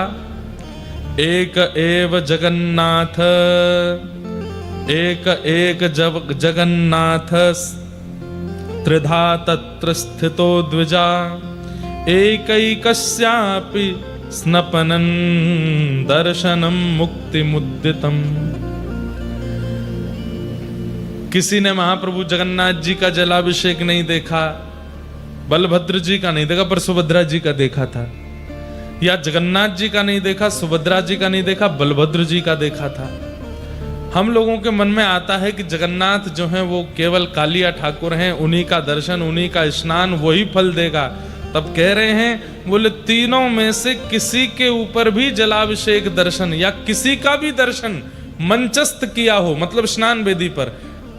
एक एव जगन्नाथ, एक जगन्नाथ त्रिधा तत्र स्थितो द्विजा एकैकस्यापि स्नपनं दर्शनं मुक्तिमुद्दितम्। किसी ने महाप्रभु जगन्नाथ जी का जलाभिषेक नहीं देखा, बलभद्र जी का नहीं देखा पर सुभद्रा जी का देखा था, या जगन्नाथ जी का नहीं देखा, सुभद्रा जी का नहीं देखा, बलभद्र जी का देखा था। हम लोगों के मन में आता है कि जगन्नाथ जो हैं वो केवल कालिया ठाकुर हैं, उन्हीं का दर्शन, उन्हीं का स्नान वही फल देगा। तब कह रहे हैं, बोले तीनों में से किसी के ऊपर भी जलाभिषेक दर्शन या किसी का भी दर्शन मंचस्थ किया हो, मतलब स्नान वेदी पर,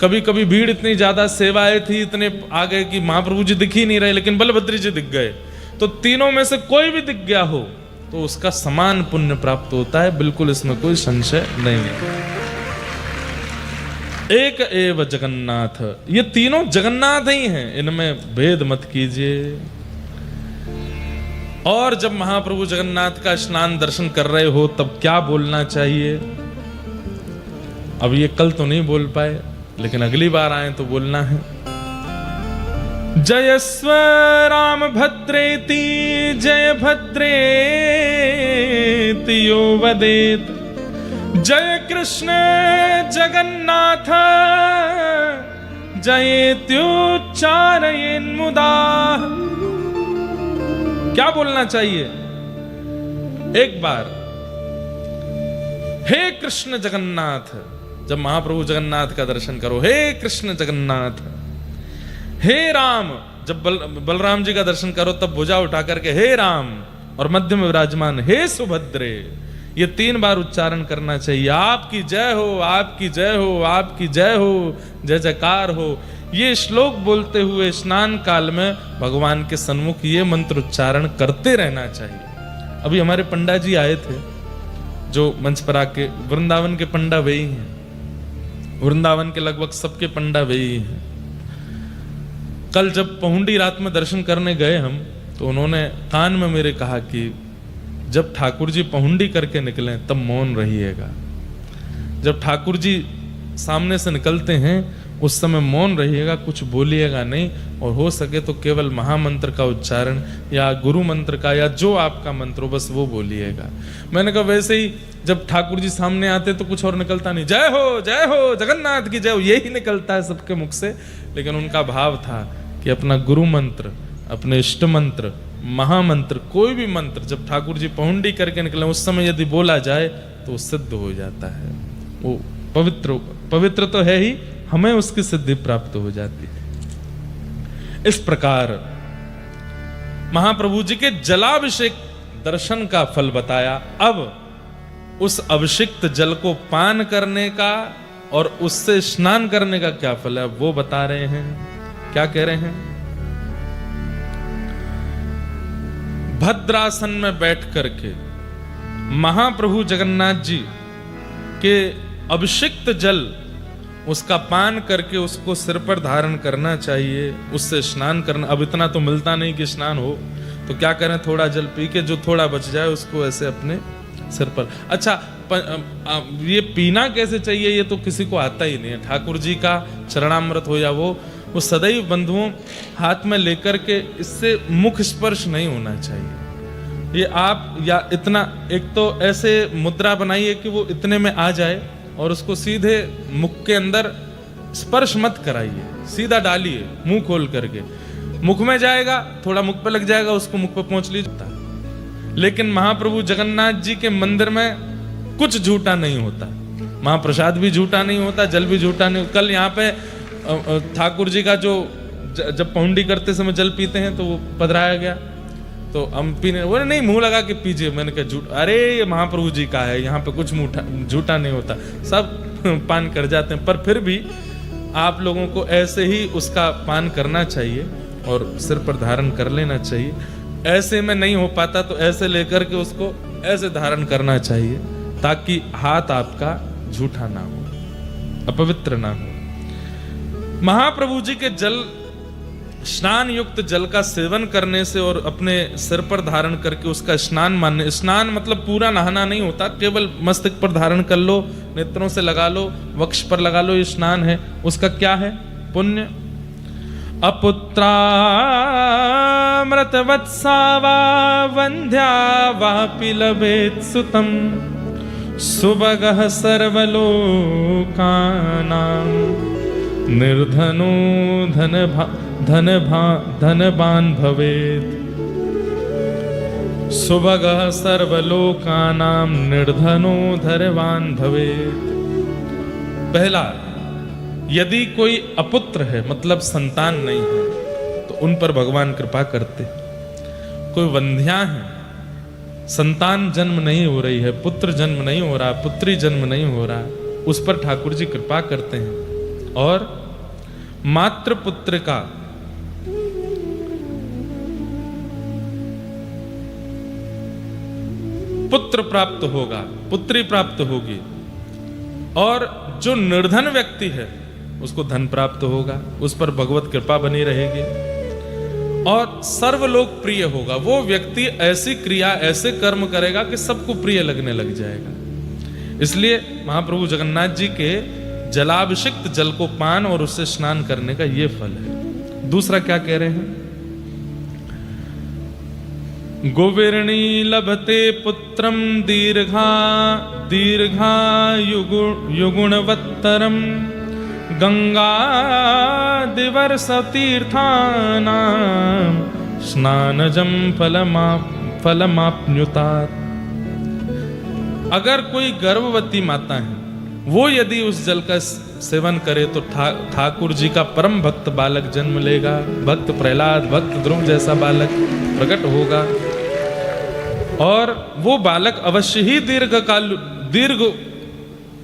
कभी कभी भीड़ इतनी ज्यादा, सेवाएं थी, इतने आ गए कि महाप्रभु जी दिख ही नहीं रहे लेकिन बलभद्र जी दिख गए, तो तीनों में से कोई भी दिख गया हो तो उसका समान पुण्य प्राप्त होता है। बिल्कुल इसमें कोई संशय नहीं है। एक एव जगन्नाथ, ये तीनों जगन्नाथ ही हैं, इनमें भेद मत कीजिए। और जब महाप्रभु जगन्नाथ का स्नान दर्शन कर रहे हो तब क्या बोलना चाहिए? अब ये कल तो नहीं बोल पाए लेकिन अगली बार आए तो बोलना है। जयस्व राम भद्रेति जय भद्रेति यो वदेत, जय कृष्ण जगन्नाथ जयेत्युच्चारयेन् मुदा। क्या बोलना चाहिए? एक बार, हे कृष्ण जगन्नाथ, जब महाप्रभु जगन्नाथ का दर्शन करो, हे कृष्ण जगन्नाथ। हे राम, जब बलराम जी का दर्शन करो तब भुजा उठा करके हे राम, और मध्य में विराजमान हे सुभद्रे। ये 3 बार उच्चारण करना चाहिए। आपकी जय हो, आपकी जय हो, आपकी जय हो, जय जयकार हो। ये श्लोक बोलते हुए स्नान काल में भगवान के सन्मुख ये मंत्र उच्चारण करते रहना चाहिए। अभी हमारे पंडा जी आए थे जो मंच पर आके, वृंदावन के पंडा वे ही हैं, वृंदावन के लगभग सबके पंडा वे ही हैं। कल जब पहुंडी रात में दर्शन करने गए हम तो उन्होंने कान में मेरे कहा कि जब ठाकुर जी पहुंडी करके निकले तब मौन रहिएगा। जब ठाकुर जी सामने से निकलते हैं उस समय मौन रहिएगा, कुछ बोलिएगा नहीं, और हो सके तो केवल महामंत्र का उच्चारण या गुरु मंत्र का या जो आपका मंत्र हो बस वो बोलिएगा। मैंने कहा वैसे ही जब ठाकुर जी सामने आते तो कुछ और निकलता नहीं, जय हो जगन्नाथ की जय हो, यही निकलता है सबके मुख से। लेकिन उनका भाव था कि अपना गुरु मंत्र, अपने इष्ट मंत्र, महामंत्र, कोई भी मंत्र जब ठाकुर जी पहुंडी करके निकले उस समय यदि बोला जाए तो सिद्ध हो जाता है, वो पवित्र तो है ही, हमें उसकी सिद्धि प्राप्त हो जाती है। इस प्रकार महाप्रभु जी के जलाभिषेक दर्शन का फल बताया। अब उस अभिषिक्त जल को पान करने का और उससे स्नान करने का क्या फल है वो बता रहे हैं। क्या कह रहे हैं? भद्रासन में बैठ करके महाप्रभु जगन्नाथ जी के अभिषिक्त जल उसका पान करके उसको सिर पर धारण करना चाहिए, उससे स्नान करना। अब इतना तो मिलता नहीं कि स्नान हो, तो क्या करें, थोड़ा जल पी के जो थोड़ा बच जाए उसको ऐसे अपने सिर पर। अच्छा, ये पीना कैसे चाहिए ये तो किसी को आता ही नहीं है। ठाकुर जी का चरणामृत हो या वो सदैव बंधुओं हाथ में लेकर के इससे मुख स्पर्श नहीं होना चाहिए। ये आप या इतना एक तो ऐसे मुद्रा बनाइए कि वो इतने में आ जाए और उसको सीधे मुख के अंदर स्पर्श मत कराइए, सीधा डालिए मुंह खोल करके। मुख में जाएगा, थोड़ा मुख पे लग जाएगा, उसको मुख पे पहुंच लीजिए। लेकिन महाप्रभु जगन्नाथ जी के मंदिर में कुछ झूठा नहीं होता, महाप्रसाद भी झूठा नहीं होता, जल भी झूठा नहीं। कल यहाँ पे ठाकुर जी का जो जब पहुंडी करते समय जल पीते हैं तो वो पधराया गया, तो हम पीने वो नहीं, मुंह लगा के पीजिए। मैंने कहा झूठ, अरे ये महाप्रभु जी का है, यहाँ पे कुछ झूठा नहीं होता, सब पान कर जाते हैं। पर फिर भी आप लोगों को ऐसे ही उसका पान करना चाहिए और सिर पर धारण कर लेना चाहिए। ऐसे में नहीं हो पाता तो ऐसे लेकर के उसको ऐसे धारण करना चाहिए ताकि हाथ आपका झूठा ना हो, अपवित्र ना हो। महाप्रभु जी के जल, स्नान युक्त जल का सेवन करने से और अपने सिर पर धारण करके उसका स्नान मानने, स्नान मतलब पूरा नहाना नहीं होता, केवल मस्तक पर धारण कर लो, नेत्रों से लगा लो, वक्ष पर लगा लो, ये स्नान है। उसका क्या है पुण्य? अपुत्रा मृतवत्सा वा वंध्या वापि लभेत सुतम सुभगः सर्वलोकानां निर्धनो धनवान भवेत्। सुभगः सर्वलोकानां निर्धनो धनवान भवेत्। पहला, यदि कोई अपुत्र है मतलब संतान नहीं है तो उन पर भगवान कृपा करते। कोई वंध्या है, संतान जन्म नहीं हो रही है, पुत्र जन्म नहीं हो रहा, पुत्री जन्म नहीं हो रहा, उस पर ठाकुर जी कृपा करते हैं। और मात्र पुत्र का पुत्र प्राप्त होगा, पुत्री प्राप्त होगी। और जो निर्धन व्यक्ति है उसको धन प्राप्त होगा, उस पर भगवत कृपा बनी रहेगी। और सर्वलोक प्रिय होगा, वो व्यक्ति ऐसी क्रिया, ऐसे कर्म करेगा कि सबको प्रिय लगने लग जाएगा। इसलिए महाप्रभु जगन्नाथ जी के जलाभिषिक्त जल को पान और उससे स्नान करने का ये फल है। दूसरा क्या कह रहे हैं? गोविरणी लभते पुत्रम दीर्घा युगुणवत्तरम गंगा दिवर्ष तीर्थानां स्नानजम फलमाप्नुतात्। अगर कोई गर्भवती माता है वो यदि उस जल का सेवन करे तो ठाकुर जी का परम भक्त बालक जन्म लेगा, भक्त प्रहलाद, भक्त ध्रुव जैसा बालक प्रकट होगा। और वो बालक अवश्य ही दीर्घ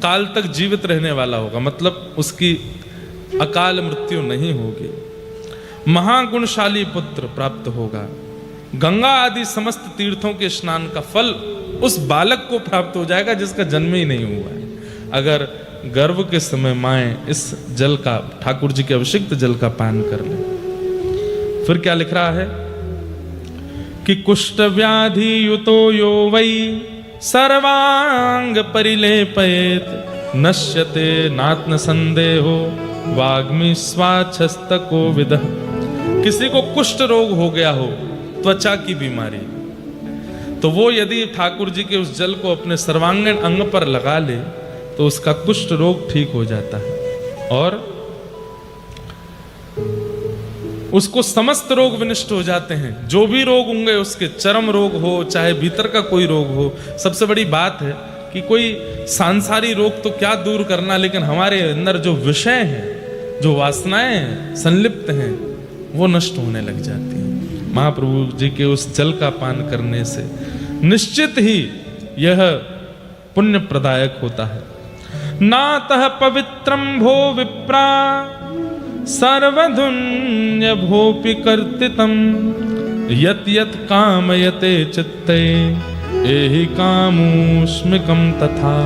काल तक जीवित रहने वाला होगा, मतलब उसकी अकाल मृत्यु नहीं होगी। महागुणशाली पुत्र प्राप्त होगा। गंगा आदि समस्त तीर्थों के स्नान का फल उस बालक को प्राप्त हो जाएगा जिसका जन्म ही नहीं हुआ है। अगर गर्भ के समय माएँ इस जल का, ठाकुर जी के अभिषिक्त जल का पान कर ले। फिर क्या लिख रहा है कि कुष्ठ व्याधि युतो यो वै सर्वांग परिलेपयेत नश्यते नात्म संदेहो वाग्मी स्वाच्छस्तको विदः। किसी को कुष्ठ रोग हो गया हो, त्वचा की बीमारी, तो वो यदि ठाकुर जी के उस जल को अपने सर्वांगीण अंग पर लगा ले तो उसका कुष्ठ रोग ठीक हो जाता है और उसको समस्त रोग विनष्ट हो जाते हैं। जो भी रोग होंगे उसके, चर्म रोग हो चाहे भीतर का कोई रोग हो। सबसे बड़ी बात है कि कोई सांसारिक रोग तो क्या दूर करना, लेकिन हमारे अंदर जो विषय हैं, जो वासनाएं हैं, संलिप्त हैं, वो नष्ट होने लग जाती हैं। महाप्रभु जी के उस जल का पान करने से निश्चित ही यह पुण्य प्रदायक होता है। नातः पवित्रं भो विप्रा सर्वधुन्य भोपि कर्तितम् यत् यत् कामयते चित्ते एहि कामोऽस्मिकं तथा।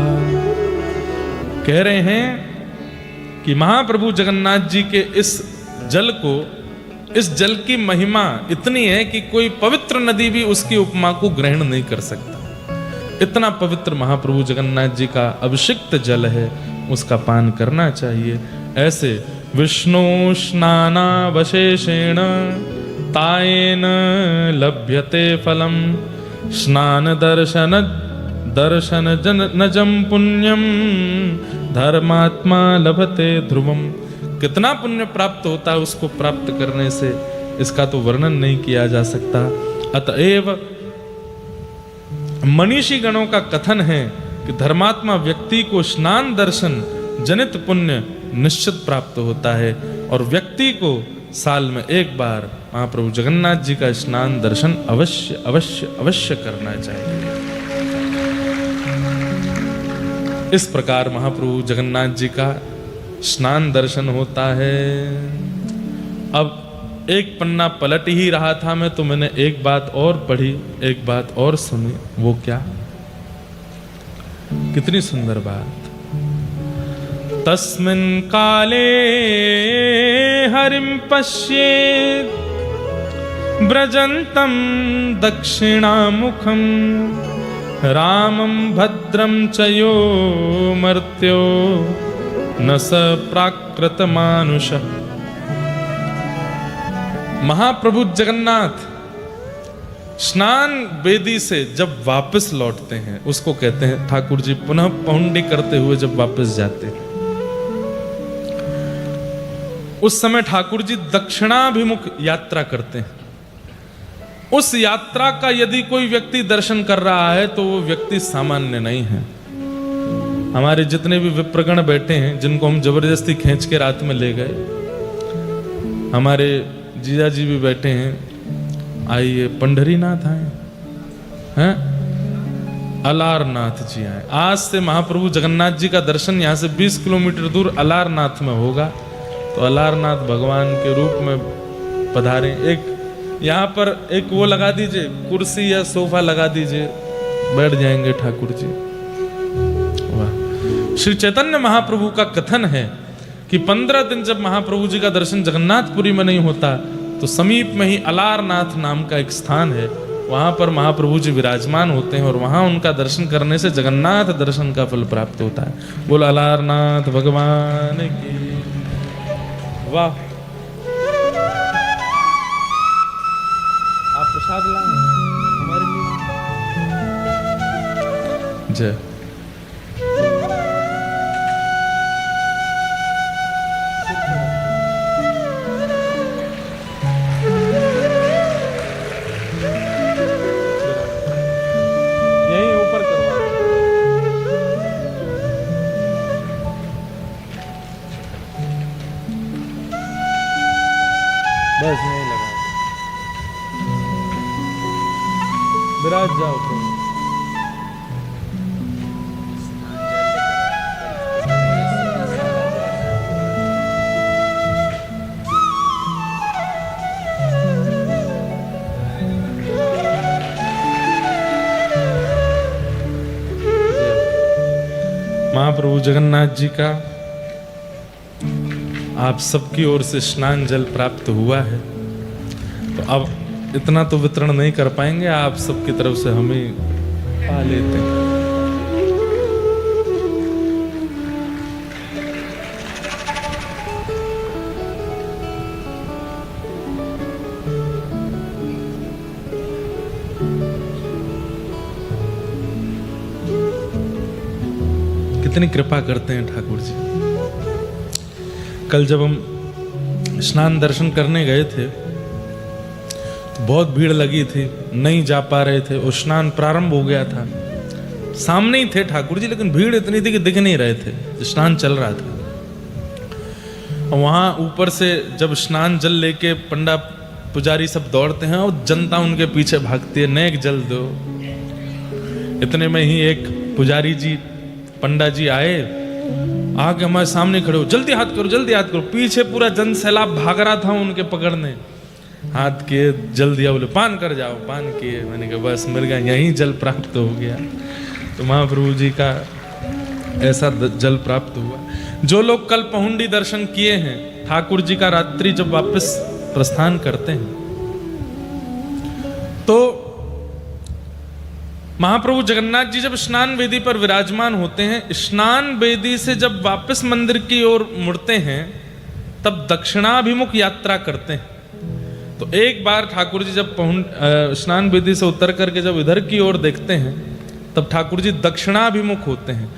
कह रहे हैं कि महाप्रभु जगन्नाथ जी के इस जल को, इस जल की महिमा इतनी है कि कोई पवित्र नदी भी उसकी उपमा को ग्रहण नहीं कर सकता। इतना पवित्र महाप्रभु जगन्नाथ जी का अभिषिक्त जल है, उसका पान करना चाहिए। ऐसे विष्णु स्नानावशेषेण तायेन लभ्यते फलम स्नान दर्शन नजम पुण्यम धर्मात्मा लभते ध्रुवम। कितना पुण्य प्राप्त होता है उसको प्राप्त करने से, इसका तो वर्णन नहीं किया जा सकता। अतएव मनीषी गणों का कथन है कि धर्मात्मा व्यक्ति को स्नान दर्शन जनित पुण्य निश्चित प्राप्त होता है और व्यक्ति को साल में एक बार महाप्रभु जगन्नाथ जी का स्नान दर्शन अवश्य अवश्य अवश्य करना चाहिए। इस प्रकार महाप्रभु जगन्नाथ जी का स्नान दर्शन होता है। अब एक पन्ना पलट ही रहा था मैं, तो मैंने एक बात और पढ़ी, एक बात और सुनी। वो क्या? कितनी सुंदर बात। तस्मिन् काले हरिं पश्येत् व्रजन्तं दक्षिणामुखं रामं भद्रं च यो मर्त्यो न स प्राकृत मानुषः। महाप्रभु जगन्नाथ स्नान वेदी से जब वापस लौटते हैं, उसको कहते हैं ठाकुर जी पुनः पहुंडी करते हुए जब वापस जाते हैं, उस समय ठाकुर जी दक्षिणाभिमुख यात्रा करते हैं। उस यात्रा का यदि कोई व्यक्ति दर्शन कर रहा है तो वो व्यक्ति सामान्य नहीं है। हमारे जितने भी विप्रगण बैठे हैं, जिनको हम जबरदस्ती खींच के रात में ले गए, हमारे जीजा जी भी बैठे हैं, आइए पंढरीनाथ आए हैं, अलारनाथ जी आए। आज से महाप्रभु जगन्नाथ जी का दर्शन यहाँ से 20 किलोमीटर दूर अलारनाथ में होगा, तो अलारनाथ भगवान के रूप में पधारे। एक यहाँ पर एक वो लगा दीजिए, कुर्सी या सोफा लगा दीजिए, बैठ जाएंगे ठाकुर जी। वाह। श्री चैतन्य महाप्रभु का कथन है कि 15 दिन जब महाप्रभु जी का दर्शन जगन्नाथपुरी में नहीं होता तो समीप में ही अलारनाथ नाम का एक स्थान है, वहां पर महाप्रभु जी विराजमान होते हैं और वहां उनका दर्शन करने से जगन्नाथ दर्शन का फल प्राप्त होता है। बोलो अलारनाथ भगवान की। वाह। आप प्रसाद लाए हमारे लिए। जय। बस नहीं लगा, विराज जाओ तो। महाप्रभु जगन्नाथ जी का आप सबकी ओर से स्नान जल प्राप्त हुआ है, तो अब इतना तो वितरण नहीं कर पाएंगे, आप सबकी तरफ से हमें पा लेते हैं। कितनी कृपा करते हैं ठाकुर जी। कल जब हम स्नान दर्शन करने गए थे तो बहुत भीड़ लगी थी, नहीं जा पा रहे थे और स्नान प्रारंभ हो गया था। सामने ही थे ठाकुर जी, लेकिन भीड़ इतनी थी कि दिख नहीं रहे थे, स्नान चल रहा था। और वहाँ ऊपर से जब स्नान जल लेके पंडा पुजारी सब दौड़ते हैं और जनता उनके पीछे भागती है, नेक जल दो। इतने में ही एक पुजारी जी, पंडा जी आए, आके हमारे सामने खड़े हो, जल्दी हाथ करो, जल्दी हाथ करो। पीछे पूरा जन सैलाब भाग रहा था उनके पकड़ने। हाथ किए, जल दिया, बोले पान कर जाओ, पान किए। मैंने कहा बस मिल गया, यहीं जल प्राप्त हो गया। तो महाप्रभु जी का ऐसा जल प्राप्त हुआ। जो लोग कल पहुंडी दर्शन किए हैं, ठाकुर जी का रात्रि जब वापस प्रस्थान करते हैं तो महाप्रभु जगन्नाथ जी जब स्नान वेदी पर विराजमान होते हैं, स्नान वेदी से जब वापस मंदिर की ओर मुड़ते हैं तब दक्षिणाभिमुख यात्रा करते हैं। तो एक बार ठाकुर जी जब स्नान वेदी से उतर करके जब इधर की ओर देखते हैं तब ठाकुर जी दक्षिणाभिमुख होते हैं।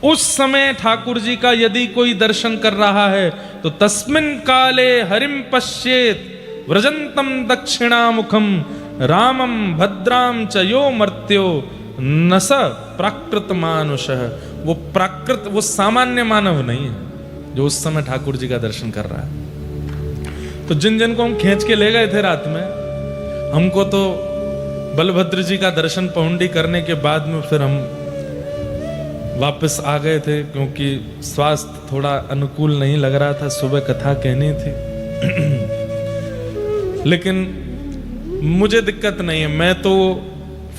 उस समय ठाकुर जी का यदि कोई दर्शन कर रहा है तो तस्मिन् काले हरिम पश्येत व्रजंतम दक्षिणामुखम रामम भद्राम च यो मर्त्यो न स प्राकृत मानुषः। वो प्राकृत, वो सामान्य मानव नहीं है जो उस समय ठाकुर जी का दर्शन कर रहा है। तो जिन जिन को हम खींच के ले गए थे रात में, हमको तो बलभद्र जी का दर्शन पहुंडी करने के बाद में फिर हम वापस आ गए थे, क्योंकि स्वास्थ्य थोड़ा अनुकूल नहीं लग रहा था, सुबह कथा कहनी थी। लेकिन मुझे दिक्कत नहीं है, मैं तो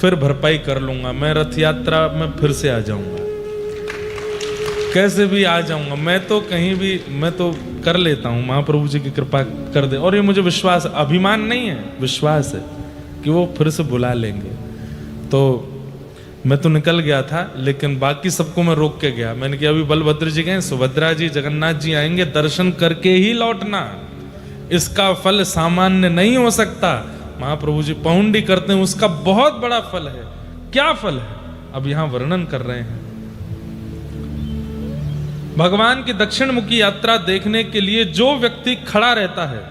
फिर भरपाई कर लूंगा। मैं रथ यात्रा में फिर से आ जाऊंगा, कैसे भी आ जाऊंगा। मैं तो कहीं भी, मैं तो कर लेता हूं, महाप्रभु जी की कृपा कर दे। और ये मुझे विश्वास, अभिमान नहीं है, विश्वास है कि वो फिर से बुला लेंगे। तो मैं तो निकल गया था, लेकिन बाकी सबको मैं रोक के गया। मैंने कहा अभी बलभद्र जी गए, सुभद्रा जी, जगन्नाथ जी आएंगे, दर्शन करके ही लौटना। इसका फल सामान्य नहीं हो सकता। महाप्रभु जी पहुंडी करते हैं, उसका बहुत बड़ा फल है। क्या फल है अब यहां वर्णन कर रहे हैं। भगवान की दक्षिण मुखी यात्रा देखने के लिए जो व्यक्ति खड़ा रहता है,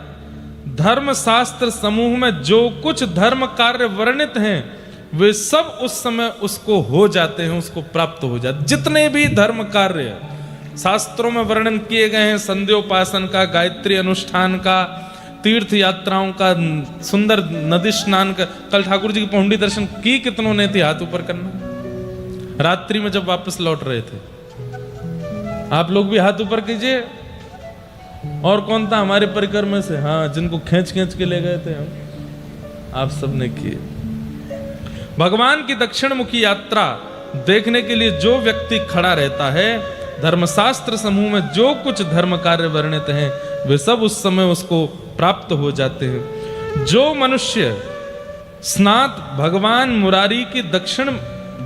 धर्म शास्त्र समूह में जो कुछ धर्म कार्य वर्णित हैं वे सब उस समय उसको हो जाते हैं, उसको प्राप्त हो जाते। जितने भी धर्म कार्य शास्त्रों में वर्णन किए गए हैं, संध्योपासन का, गायत्री अनुष्ठान का, तीर्थ यात्राओं का, सुंदर नदी स्नान का। कल ठाकुर जी की पहुंडी दर्शन की कितनों ने थी हाथ ऊपर करना, रात्रि में जब वापस लौट रहे थे। आप लोग भी हाथ ऊपर कीजिए। और कौन था हमारे परिकर में से, हाँ, जिनको खींच खींच के ले गए थे हम, आप सब ने किए। भगवान की दक्षिण मुखी यात्रा देखने के लिए जो व्यक्ति खड़ा रहता है, धर्मशास्त्र समूह में जो कुछ धर्म कार्य वर्णित हैं वे सब उस समय उसको प्राप्त हो जाते हैं। जो मनुष्य स्नात भगवान मुरारी की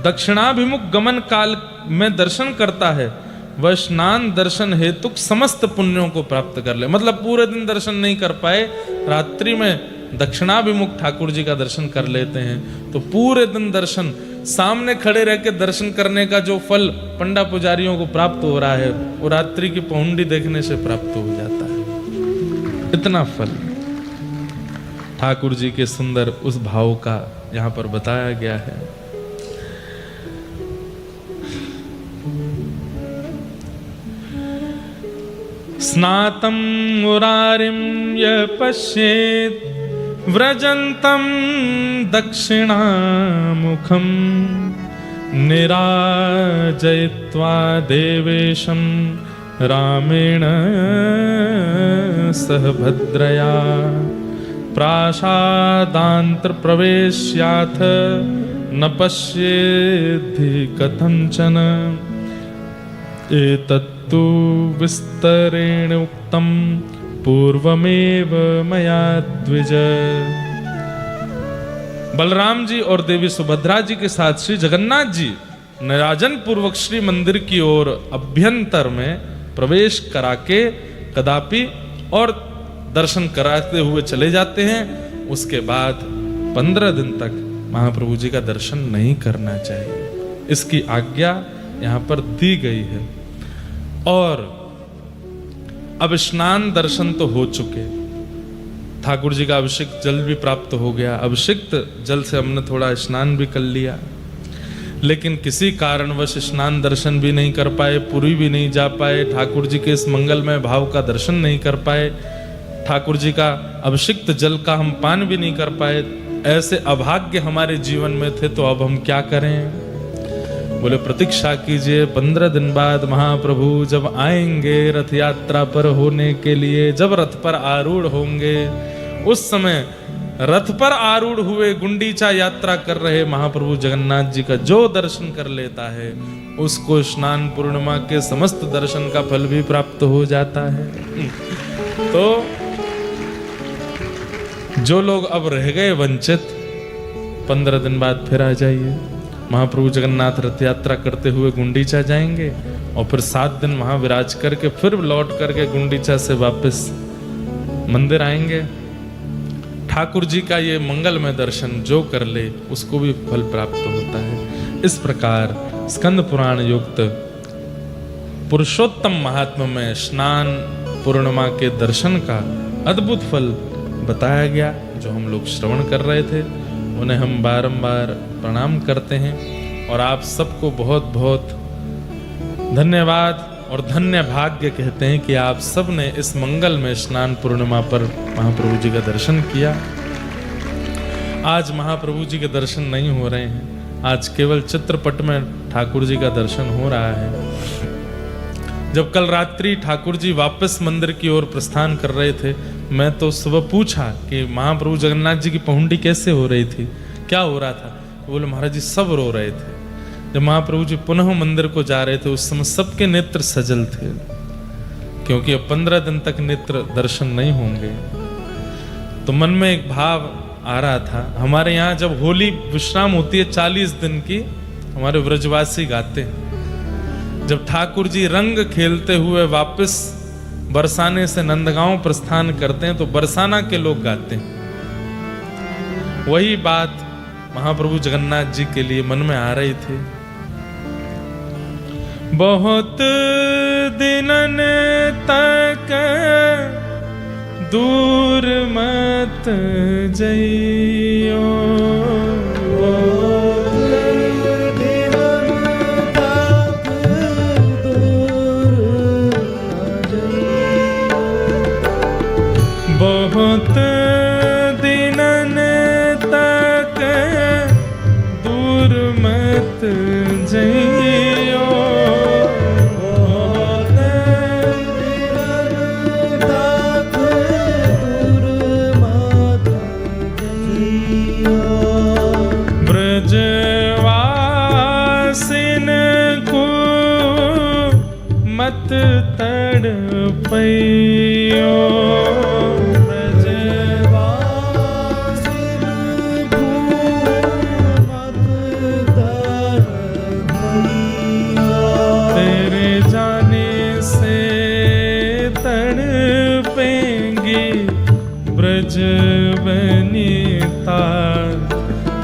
दक्षिणाभिमुख गमन काल में दर्शन करता है, वह स्नान दर्शन हेतु समस्त पुण्यों को प्राप्त कर ले। मतलब पूरे दिन दर्शन नहीं कर पाए, रात्रि में दक्षिणाभिमुख ठाकुर जी का दर्शन कर लेते हैं तो पूरे दिन दर्शन, सामने खड़े रह के दर्शन करने का जो फल पंडा पुजारियों को प्राप्त हो रहा है वो रात्रि की पहुंडी देखने से प्राप्त हो जाता है। इतना फल ठाकुर जी के सुंदर उस भाव का यहां पर बताया गया है। स्नातं मुरारिं यः पश्येत् व्रजन्तं दक्षिणामुखं निराजयित्वा देवेशं रामेण सह भद्रया प्रासादान्तर्प्रवेश्याथ न पश्येद्धि कथंचन एतत्तु विस्तरेण उक्तं पूर्वमेव मया द्विज। बलराम जी और देवी सुभद्रा जी के साथ श्री जगन्नाथ जी निराजन पूर्वक श्री मंदिर की ओर अभ्यंतर में प्रवेश करा के कदापि और दर्शन कराते हुए चले जाते हैं। उसके बाद 15 दिन तक महाप्रभु जी का दर्शन नहीं करना चाहिए, इसकी आज्ञा यहाँ पर दी गई है। और अब स्नान दर्शन तो हो चुके, ठाकुर जी का अभिषेक जल भी प्राप्त हो गया, अभिषिक्त जल से हमने थोड़ा स्नान भी कर लिया, लेकिन किसी कारणवश स्नान दर्शन भी नहीं कर पाए, पुरी भी नहीं जा पाए, ठाकुर जी के इस मंगलमय भाव का दर्शन नहीं कर पाए। ठाकुर जी का अभिषिक्त जल का हम पान भी नहीं कर पाए, ऐसे अभाग्य हमारे जीवन में थे, तो अब हम क्या करें? बोले प्रतीक्षा कीजिए, 15 दिन बाद महाप्रभु जब आएंगे रथ यात्रा पर होने के लिए, जब रथ पर आरूढ़ होंगे, उस समय रथ पर आरूढ़ हुए गुंडीचा यात्रा कर रहे महाप्रभु जगन्नाथ जी का जो दर्शन कर लेता है, उसको स्नान पूर्णिमा के समस्त दर्शन का फल भी प्राप्त हो जाता है। तो जो लोग अब रह गए वंचित, 15 दिन बाद फिर आ जाइए। महाप्रभु जगन्नाथ रथ यात्रा करते हुए गुंडीचा जाएंगे और फिर 7 दिन वहां विराज करके फिर लौट करके गुंडीचा से वापस मंदिर आएंगे। ठाकुर जी का ये मंगलमय दर्शन जो कर ले उसको भी फल प्राप्त होता है। इस प्रकार स्कंद पुराण युक्त पुरुषोत्तम महात्मा में स्नान पूर्णिमा के दर्शन का अद्भुत फल बताया गया, जो हम लोग श्रवण कर रहे थे। उन्हें हम बारंबार प्रणाम करते हैं और आप सबको बहुत बहुत धन्यवाद और धन्य भाग्य कहते हैं कि आप सब ने इस मंगल में स्नान पूर्णिमा पर महाप्रभु जी का दर्शन किया। आज महाप्रभु जी के दर्शन नहीं हो रहे हैं, आज केवल चित्रपट में ठाकुर जी का दर्शन हो रहा है। जब कल रात्रि ठाकुर जी वापस मंदिर की ओर प्रस्थान कर रहे थे, मैं तो सुबह पूछा कि महाप्रभु जगन्नाथ जी की पहुंडी कैसे हो रही थी, क्या हो रहा था? बोले महाराज जी सब रो रहे थे। जब महाप्रभु जी पुनः मंदिर को जा रहे थे, उस समय सबके नेत्र सजल थे, क्योंकि अब 15 दिन तक नेत्र दर्शन नहीं होंगे। तो मन में एक भाव आ रहा था। हमारे यहाँ जब होली विश्राम होती है 40 दिन की, हमारे व्रजवासी गाते हैं, जब ठाकुर जी रंग खेलते हुए वापस बरसाने से नंदगांव प्रस्थान करते हैं, तो बरसाना के लोग गाते हैं। वही बात महाप्रभु जगन्नाथ जी के लिए मन में आ रही थी। बहुत दिनन तक दूर मत जइयो, बहुत दिनन तक दूर मत जइयो, बहुत दिनन तक दूर मत जइयो, ब्रजवासिन को मत तड़पइयो, बनीता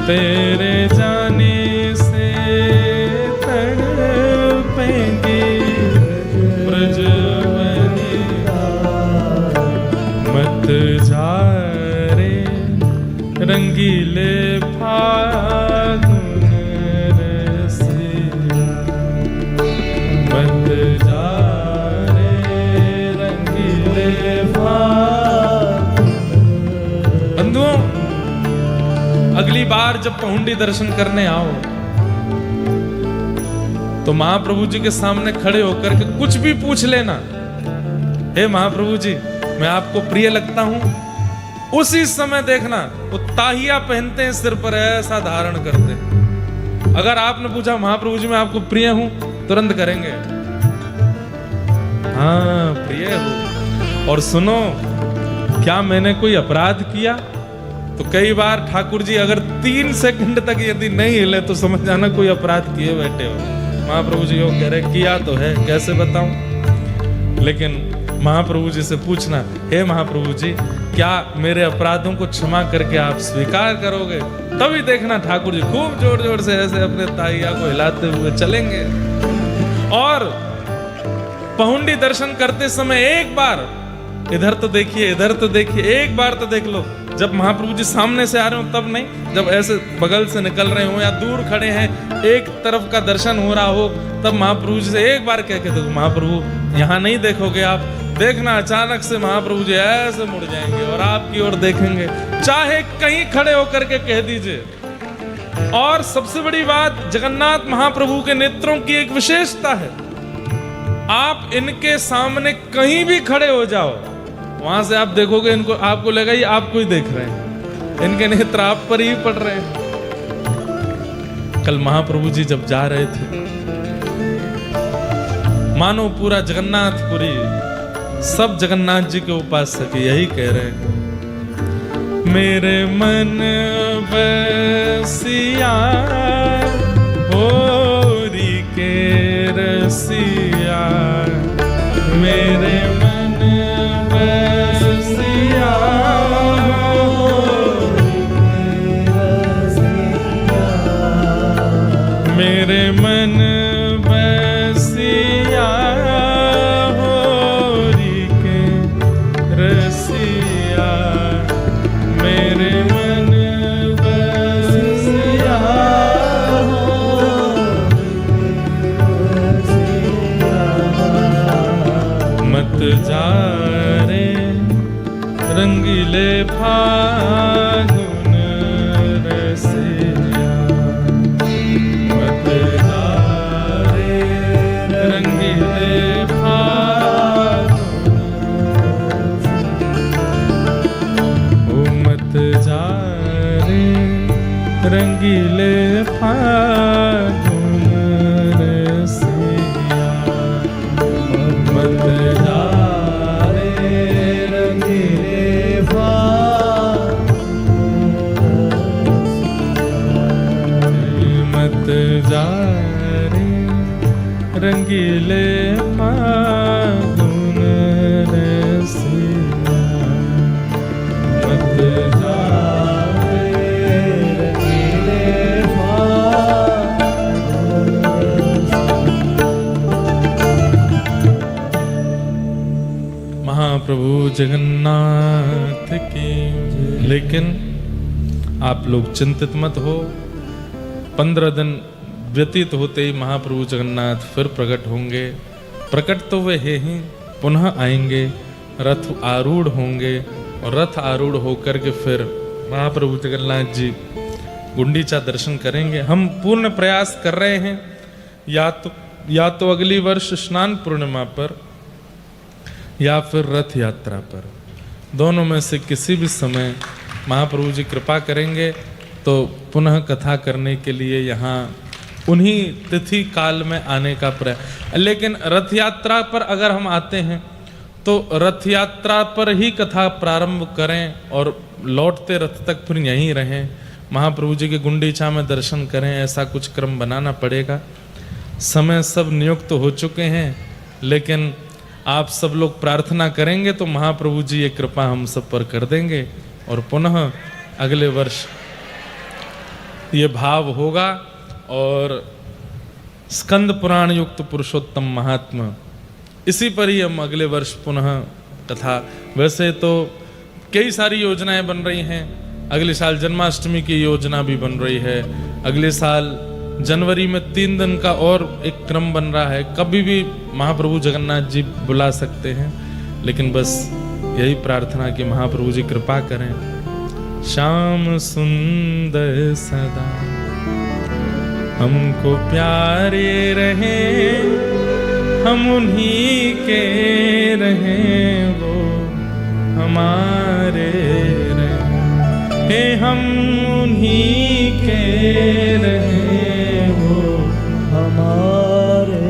तेरे जाने से तड़पेंगे, ब्रज बनीता मत जा रे रंगीले फागुन रसिया, मत जा रे रंगीले अगली बार जब पहुंडी दर्शन करने आओ तो महाप्रभु जी के सामने खड़े होकर के कुछ भी पूछ लेना। हे महाप्रभु जी, मैं आपको प्रिय लगता हूं। उसी समय देखना वो ताहिया पहनते हैं, सिर पर ऐसा धारण करते हैं। अगर आपने पूछा महाप्रभु जी मैं आपको प्रिय हूं, तुरंत करेंगे हाँ प्रिय हो। और सुनो, क्या मैंने कोई अपराध किया? तो कई बार ठाकुर जी अगर 3 सेकंड तक यदि नहीं हिले तो समझ जाना कोई अपराध किए बैठे हो। महाप्रभु जी वो कह रहे किया तो है, कैसे बताऊं? लेकिन महाप्रभु जी से पूछना, हे महाप्रभु जी क्या मेरे अपराधों को क्षमा करके आप स्वीकार करोगे? तभी देखना ठाकुर जी खूब जोर जोर से ऐसे अपने ताइया को हिलाते हुए चलेंगे। और पहुंडी दर्शन करते समय एक बार इधर तो देखिए, इधर तो देखिए, एक बार तो देख लो। जब महाप्रभु जी सामने से आ रहे हो तब नहीं, जब ऐसे बगल से निकल रहे हो या दूर खड़े हैं, एक तरफ का दर्शन हो रहा हो, तब महाप्रभु जी से एक बार कह के देखो, महाप्रभु यहाँ नहीं देखोगे आप, देखना अचानक से महाप्रभु जी ऐसे मुड़ जाएंगे और आपकी ओर देखेंगे, चाहे कहीं खड़े होकर के कह दीजिए। और सबसे बड़ी बात, जगन्नाथ महाप्रभु के नेत्रों की एक विशेषता है, आप इनके सामने कहीं भी खड़े हो जाओ, वहां से आप देखोगे इनको, आपको लगेगा ये आपको ही देख रहे हैं, इनके नेत्र आप पर ही पड़ रहे हैं। कल महाप्रभु जी जब जा रहे थे, मानो पूरा जगन्नाथपुरी, सब जगन्नाथ जी के उपासक यही कह रहे हैं, मेरे मन बसिया होरी के रसिया, मेरे मन बसिया मेरे मन बसिया होरी के रसिया, मेरे मन बसिया मत जा रे रंगीले फागुन रसिया, मत जा रे रंगीले फागुन, ओ मत जा रे रंगीले फागुन रसिया, मत जा रे रंगीले मत जा रे रंगीले फागुन रसिया, मत जा रे रंगीले महाप्रभु जगन्नाथ की। लेकिन आप लोग चिंतित मत हो, 15 दिन व्यतीत होते ही महाप्रभु जगन्नाथ फिर प्रकट होंगे। प्रकट तो वे है ही, पुनः आएंगे, रथ आरूढ़ होंगे और रथ आरूढ़ होकर के फिर महाप्रभु जगन्नाथ जी गुंडीचा दर्शन करेंगे। हम पूर्ण प्रयास कर रहे हैं, या तो अगली वर्ष स्नान पूर्णिमा पर या फिर रथ यात्रा पर, दोनों में से किसी भी समय महाप्रभु जी कृपा करेंगे तो पुनः कथा करने के लिए यहाँ उन्हीं तिथि काल में आने का प्रयास। लेकिन रथ यात्रा पर अगर हम आते हैं तो रथ यात्रा पर ही कथा प्रारंभ करें और लौटते रथ तक फिर यहीं रहें, महाप्रभु जी के गुंडीचा में दर्शन करें, ऐसा कुछ क्रम बनाना पड़ेगा। समय सब नियुक्त हो चुके हैं, लेकिन आप सब लोग प्रार्थना करेंगे तो महाप्रभु जी ये कृपा हम सब पर कर देंगे और पुनः अगले वर्ष ये भाव होगा। और स्कंद पुराण युक्त पुरुषोत्तम महात्मा, इसी पर ही हम अगले वर्ष पुनः कथा। वैसे तो कई सारी योजनाएं बन रही हैं, अगले साल जन्माष्टमी की योजना भी बन रही है, अगले साल जनवरी में 3 दिन का और एक क्रम बन रहा है, कभी भी महाप्रभु जगन्नाथ जी बुला सकते हैं। लेकिन बस यही प्रार्थना कि महाप्रभु जी कृपा करें, श्याम सुंदर सदा हमको प्यारे रहे, हम उन्हीं के रहें, वो हमारे रहे, हम उन्हीं के रहें, वो हमारे,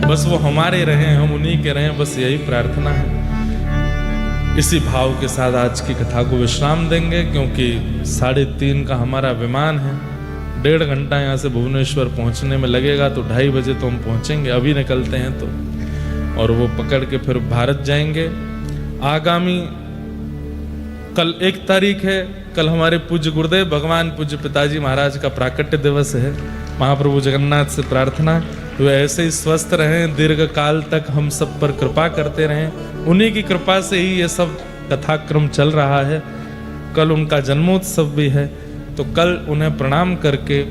बस वो हमारे रहें, हम उन्हीं के रहें, बस यही प्रार्थना है। इसी भाव के साथ आज की कथा को विश्राम देंगे, क्योंकि 3:30 का हमारा विमान है, 1.5 घंटा यहाँ से भुवनेश्वर पहुँचने में लगेगा, तो 2:30 बजे तो हम पहुँचेंगे, अभी निकलते हैं तो, और वो पकड़ के फिर भारत जाएंगे। आगामी कल 1 तारीख है, कल हमारे पूज्य गुरुदेव भगवान पूज्य पिताजी महाराज का प्राकट्य दिवस है। महाप्रभु जगन्नाथ से प्रार्थना वे ऐसे ही स्वस्थ रहें, दीर्घ काल तक हम सब पर कृपा करते रहें, उन्हीं की कृपा से ही ये सब कथाक्रम चल रहा है। कल उनका जन्मोत्सव भी है, तो कल उन्हें प्रणाम करके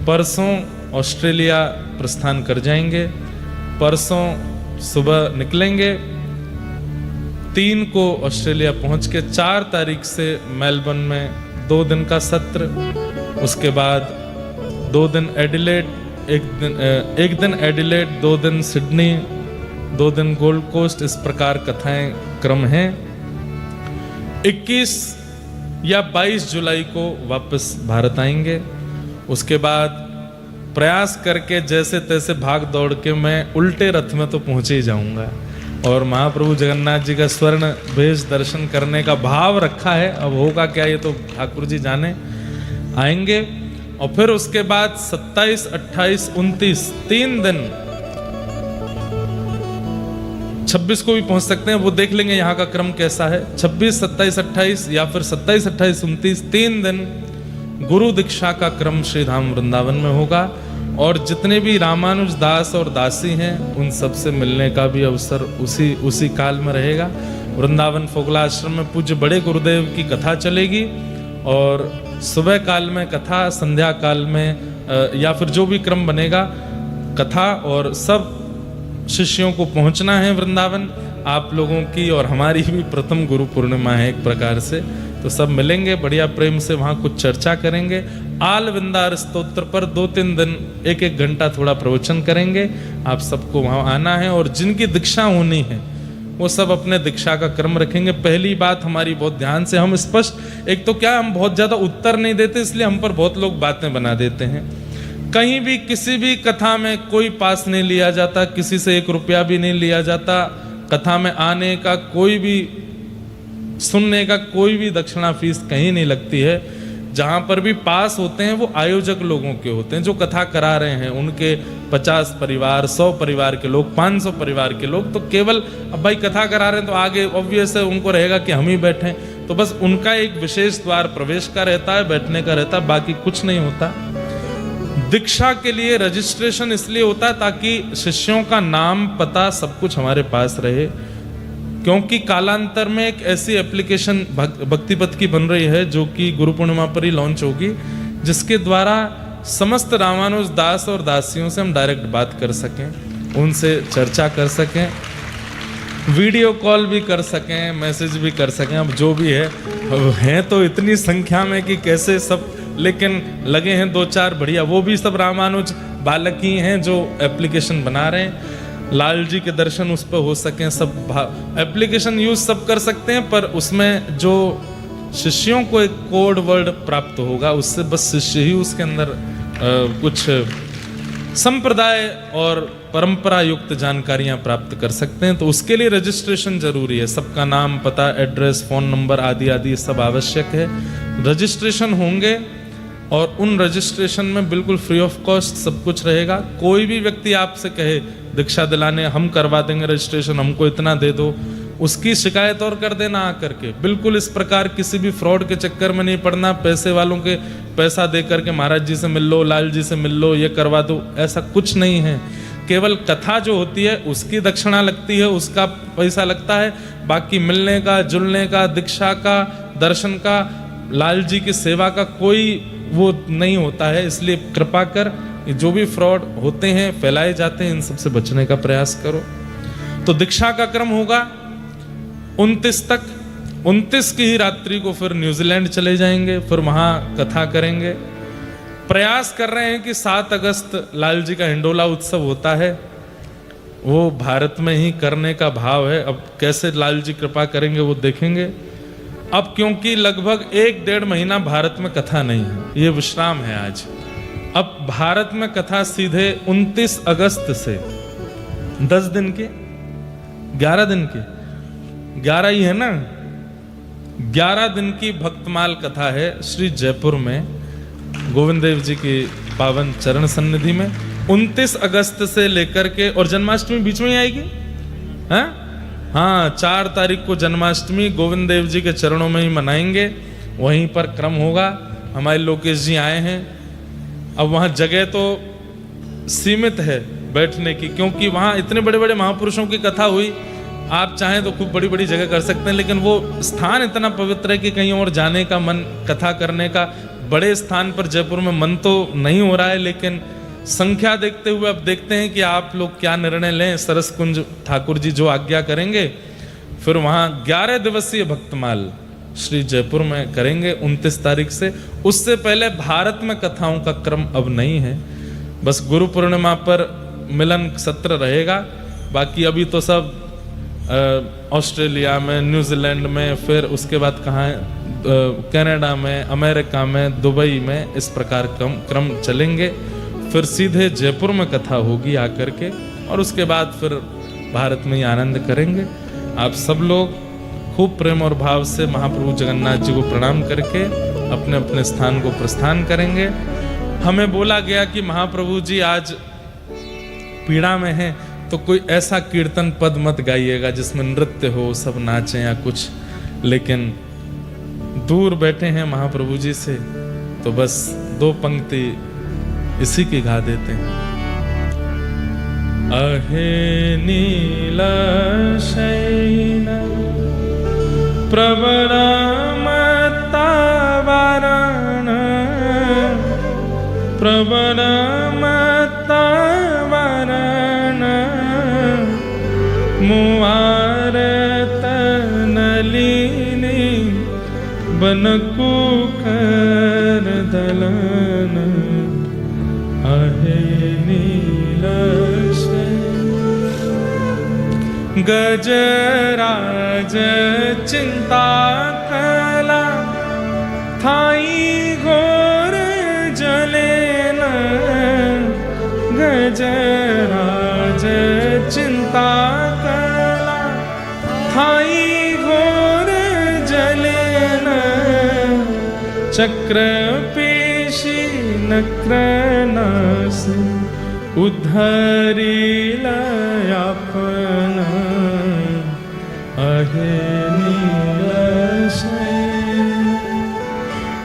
परसों ऑस्ट्रेलिया प्रस्थान कर जाएंगे। परसों सुबह निकलेंगे 3 को ऑस्ट्रेलिया पहुंच के 4 तारीख से मेलबर्न में 2 दिन का सत्र, उसके बाद 2 दिन एडिलेड, एक दिन एडिलेड, 2 दिन सिडनी, 2 दिन गोल्ड कोस्ट, इस प्रकार कथाएं क्रम हैं। 21 या 22 जुलाई को वापस भारत आएंगे। उसके बाद प्रयास करके जैसे तैसे भाग दौड़ के मैं उल्टे रथ में तो पहुंचे ही जाऊंगा, और महाप्रभु जगन्नाथ जी का स्वर्ण वेश दर्शन करने का भाव रखा है। अब होगा क्या ये तो ठाकुर जी जाने। आएंगे और फिर उसके बाद 27, 28, 29 3 दिन, 26 को भी पहुंच सकते हैं, वो देख लेंगे यहाँ का क्रम कैसा है। 26, 27, 28 या फिर 27, 28, 29 3 दिन गुरु दीक्षा का क्रम श्री धाम वृंदावन में होगा, और जितने भी रामानुज दास और दासी हैं उन सब से मिलने का भी अवसर उसी काल में रहेगा। वृंदावन फोगला आश्रम में पूज्य बड़े गुरुदेव की कथा चलेगी, और सुबह काल में कथा, संध्या काल में या फिर जो भी क्रम बनेगा कथा, और सब शिष्यों को पहुंचना है वृंदावन। आप लोगों की और हमारी भी प्रथम गुरु पूर्णिमा है एक प्रकार से, तो सब मिलेंगे, बढ़िया प्रेम से वहाँ कुछ चर्चा करेंगे। आल विंदार स्तोत्र पर 2-3 दिन 1-1 घंटा थोड़ा प्रवचन करेंगे। आप सबको वहाँ आना है, और जिनकी दीक्षा होनी है वो सब अपने दीक्षा का क्रम रखेंगे। पहली बात हमारी बहुत ध्यान से, हम स्पष्ट, एक तो क्या हम बहुत ज़्यादा उत्तर नहीं देते, इसलिए हम पर बहुत लोग बातें बना देते हैं। कहीं भी किसी भी कथा में कोई पास नहीं लिया जाता, किसी से 1 रुपया भी नहीं लिया जाता। कथा में आने का कोई भी, सुनने का कोई भी दक्षिणा फीस कहीं नहीं लगती है। जहाँ पर भी पास होते हैं वो आयोजक लोगों के होते हैं, जो कथा करा रहे हैं उनके 50 परिवार, 100 परिवार के लोग, 500 परिवार के लोग, तो केवल अब भाई कथा करा रहे हैं तो आगे ऑब्वियस है उनको रहेगा कि हम ही बैठें, तो बस उनका एक विशेष द्वार प्रवेश का रहता है, बैठने का रहता है, बाकी कुछ नहीं होता। दीक्षा के लिए रजिस्ट्रेशन इसलिए होता है ताकि शिष्यों का नाम, पता, सब कुछ हमारे पास रहे, क्योंकि कालांतर में एक ऐसी एप्लीकेशन भक्तिपथ की बन रही है जो कि गुरु पूर्णिमा पर ही लॉन्च होगी, जिसके द्वारा समस्त रामानुज दास और दासियों से हम डायरेक्ट बात कर सकें, उनसे चर्चा कर सकें, वीडियो कॉल भी कर सकें, मैसेज भी कर सकें। अब जो भी है, अब हैं तो इतनी संख्या में कि कैसे सब, लेकिन लगे हैं 2-4 बढ़िया, वो भी सब रामानुज बालक ही हैं जो एप्लीकेशन बना रहे हैं। लाल जी के दर्शन उस पर हो सकें, सब एप्लीकेशन यूज सब कर सकते हैं, पर उसमें जो शिष्यों को एक कोड वर्ड प्राप्त होगा, उससे बस शिष्य ही उसके अंदर कुछ संप्रदाय और परंपरा युक्त जानकारियां प्राप्त कर सकते हैं। तो उसके लिए रजिस्ट्रेशन जरूरी है, सबका नाम, पता, एड्रेस, फोन नंबर आदि आदि सब आवश्यक है। रजिस्ट्रेशन होंगे, और उन रजिस्ट्रेशन में बिल्कुल फ्री ऑफ कॉस्ट सब कुछ रहेगा। कोई भी व्यक्ति आपसे कहे दीक्षा दिलाने हम करवा देंगे रजिस्ट्रेशन, हमको इतना दे दो, उसकी शिकायत और कर देना आकर के। बिल्कुल इस प्रकार किसी भी फ्रॉड के चक्कर में नहीं पड़ना, पैसे वालों के पैसा दे करके महाराज जी से मिल लो, लाल जी से मिल लो, ये करवा दो, ऐसा कुछ नहीं है। केवल कथा जो होती है उसकी दक्षिणा लगती है, उसका पैसा लगता है, बाकी मिलने का, जुलने का, दीक्षा का, दर्शन का, लाल जी की सेवा का कोई वो नहीं होता है। इसलिए कृपा कर जो भी फ्रॉड होते हैं, फैलाए जाते हैं, इन सबसे बचने का प्रयास करो। तो दीक्षा का क्रम होगा 29 तक। 29 की ही रात्रि को फिर न्यूजीलैंड चले जाएंगे, फिर वहां कथा करेंगे। प्रयास कर रहे हैं कि 7 अगस्त लाल जी का हिंडोला उत्सव होता है, वो भारत में ही करने का भाव है। अब कैसे लाल जी कृपा करेंगे वो देखेंगे। अब क्योंकि लगभग 1-1.5 महीना भारत में कथा नहीं है, ये विश्राम है आज। अब भारत में कथा सीधे 29 अगस्त से 10 दिन के, 11 दिन के, 11 ही है ना, 11 दिन की भक्तमाल कथा है श्री जयपुर में गोविंद देव जी की पावन चरण सन्निधि में। 29 अगस्त से लेकर के, और जन्माष्टमी बीच में ही आएगी, हाँ 4 तारीख को जन्माष्टमी गोविंद देव जी के चरणों में ही मनाएंगे, वहीं पर क्रम होगा। हमारे लोकेश जी आए हैं। अब वहाँ जगह तो सीमित है बैठने की, क्योंकि वहाँ इतने बड़े बड़े महापुरुषों की कथा हुई, आप चाहें तो खूब बड़ी बड़ी जगह कर सकते हैं, लेकिन वो स्थान इतना पवित्र है कि कहीं और जाने का मन, कथा करने का बड़े स्थान पर जयपुर में मन तो नहीं हो रहा है। लेकिन संख्या देखते हुए अब देखते हैं कि आप लोग क्या निर्णय लें। सरस कुंज ठाकुर जी जो आज्ञा करेंगे फिर वहाँ 11 दिवसीय भक्तमाल श्री जयपुर में करेंगे 29 तारीख से। उससे पहले भारत में कथाओं का क्रम अब नहीं है, बस गुरु पूर्णिमा पर मिलन सत्र रहेगा। बाकी अभी तो सब ऑस्ट्रेलिया में, न्यूजीलैंड में, फिर उसके बाद कहाँ कनाडा में, अमेरिका में, दुबई में, इस प्रकार क्रम चलेंगे। फिर सीधे जयपुर में कथा होगी आकर के, और उसके बाद फिर भारत में ही आनंद करेंगे। आप सब लोग खूब प्रेम और भाव से महाप्रभु जगन्नाथ जी को प्रणाम करके अपने अपने स्थान को प्रस्थान करेंगे। हमें बोला गया कि महाप्रभु जी आज पीड़ा में हैं, तो कोई ऐसा कीर्तन पद मत गाइएगा जिसमें नृत्य हो, सब नाचें या कुछ, लेकिन दूर बैठे हैं महाप्रभु जी से, तो बस 2 पंक्ति इसी की गा देते हैं। अहे नील शयन प्रवरमतावरण मुआरत नलिनी बनकु कर दलन आहे नील गजराज चिंता कला थाई घोर जलेन गजराज चिंता कला थाई घोर जलेन चक्र पेशी नक्रनास उद्धरी लयापन अहे नील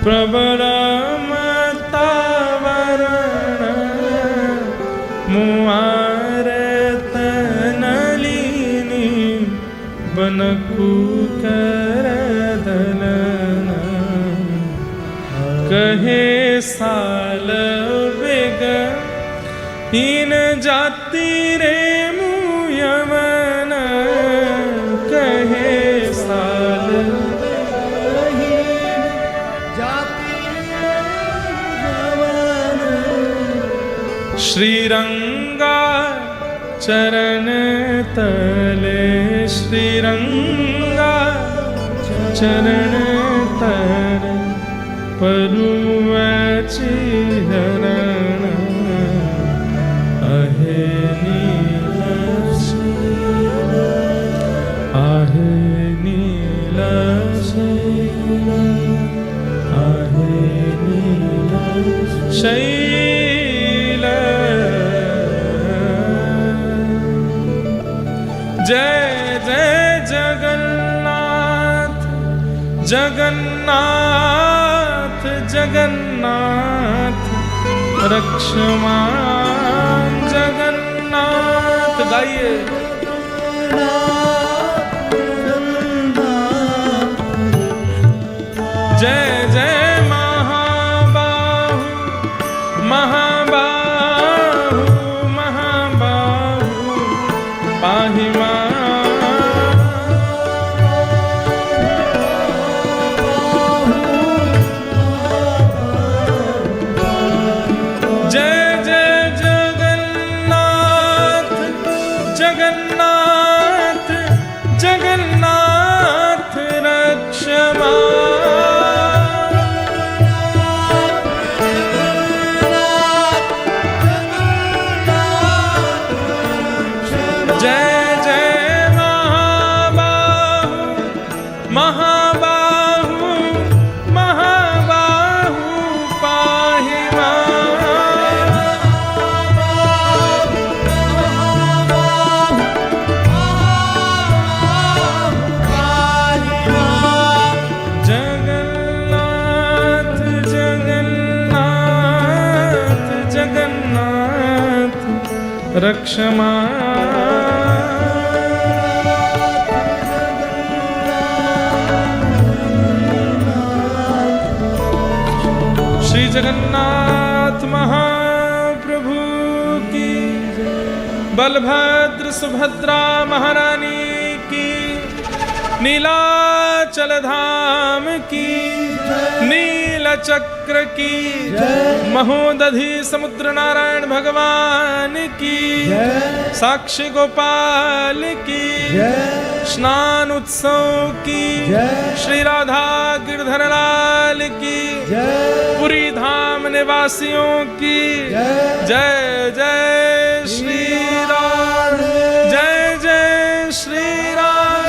प्रबलमतावरण मुआरत नलिनी बनकु कर दलन कहे साल वेग हीन जाति रे मुयमन कहे साल श्रीरंगा चरण तले श्रीरंगा चरण तले परुवची हरण आहे नील आहे नील आहे नील शैल जय जय जगन्नाथ जगन्नाथ जगन्नाथ रक्षमान जगन्नाथ गाइए जय जय महाबाहु महाबाहु महाबाहु पाहि मां रक्षमा श्री जगन्नाथ महाप्रभु की, बलभद्र सुभद्रा महारानी की, नीलाचल धाम की, नील चक्र की, महोदधि समुद्र नारायण भगवान की, साक्षी गोपाल की, स्नान उत्सव की, श्री राधा गिरधर लाल की, पुरी धाम निवासियों की जय जय श्री राम, जय जय श्री राम,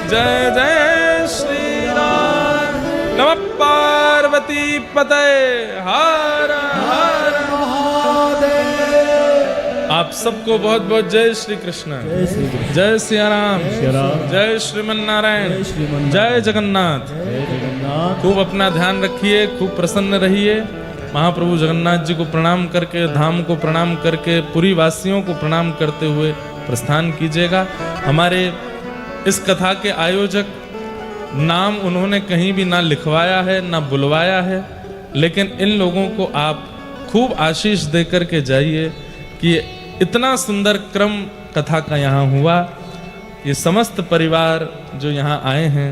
जय जय श्री राम। नमः पार्वती पते हर हर महादेव। आप सबको बहुत बहुत जय श्री कृष्ण, जय सिया राम, जय श्रीमन नारायण, जय जगन्नाथ। खूब अपना ध्यान रखिए, खूब प्रसन्न रहिए। महाप्रभु जगन्नाथ जी को प्रणाम करके, धाम को प्रणाम करके, पुरी वासियों को प्रणाम करते हुए प्रस्थान कीजिएगा। हमारे इस कथा के आयोजक नाम उन्होंने कहीं भी ना लिखवाया है ना बुलवाया है, लेकिन इन लोगों को आप खूब आशीष दे करके जाइए कि इतना सुंदर क्रम कथा का यहाँ हुआ। ये समस्त परिवार जो यहाँ आए हैं,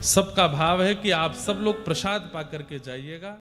सबका भाव है कि आप सब लोग प्रसाद पा करके जाइएगा।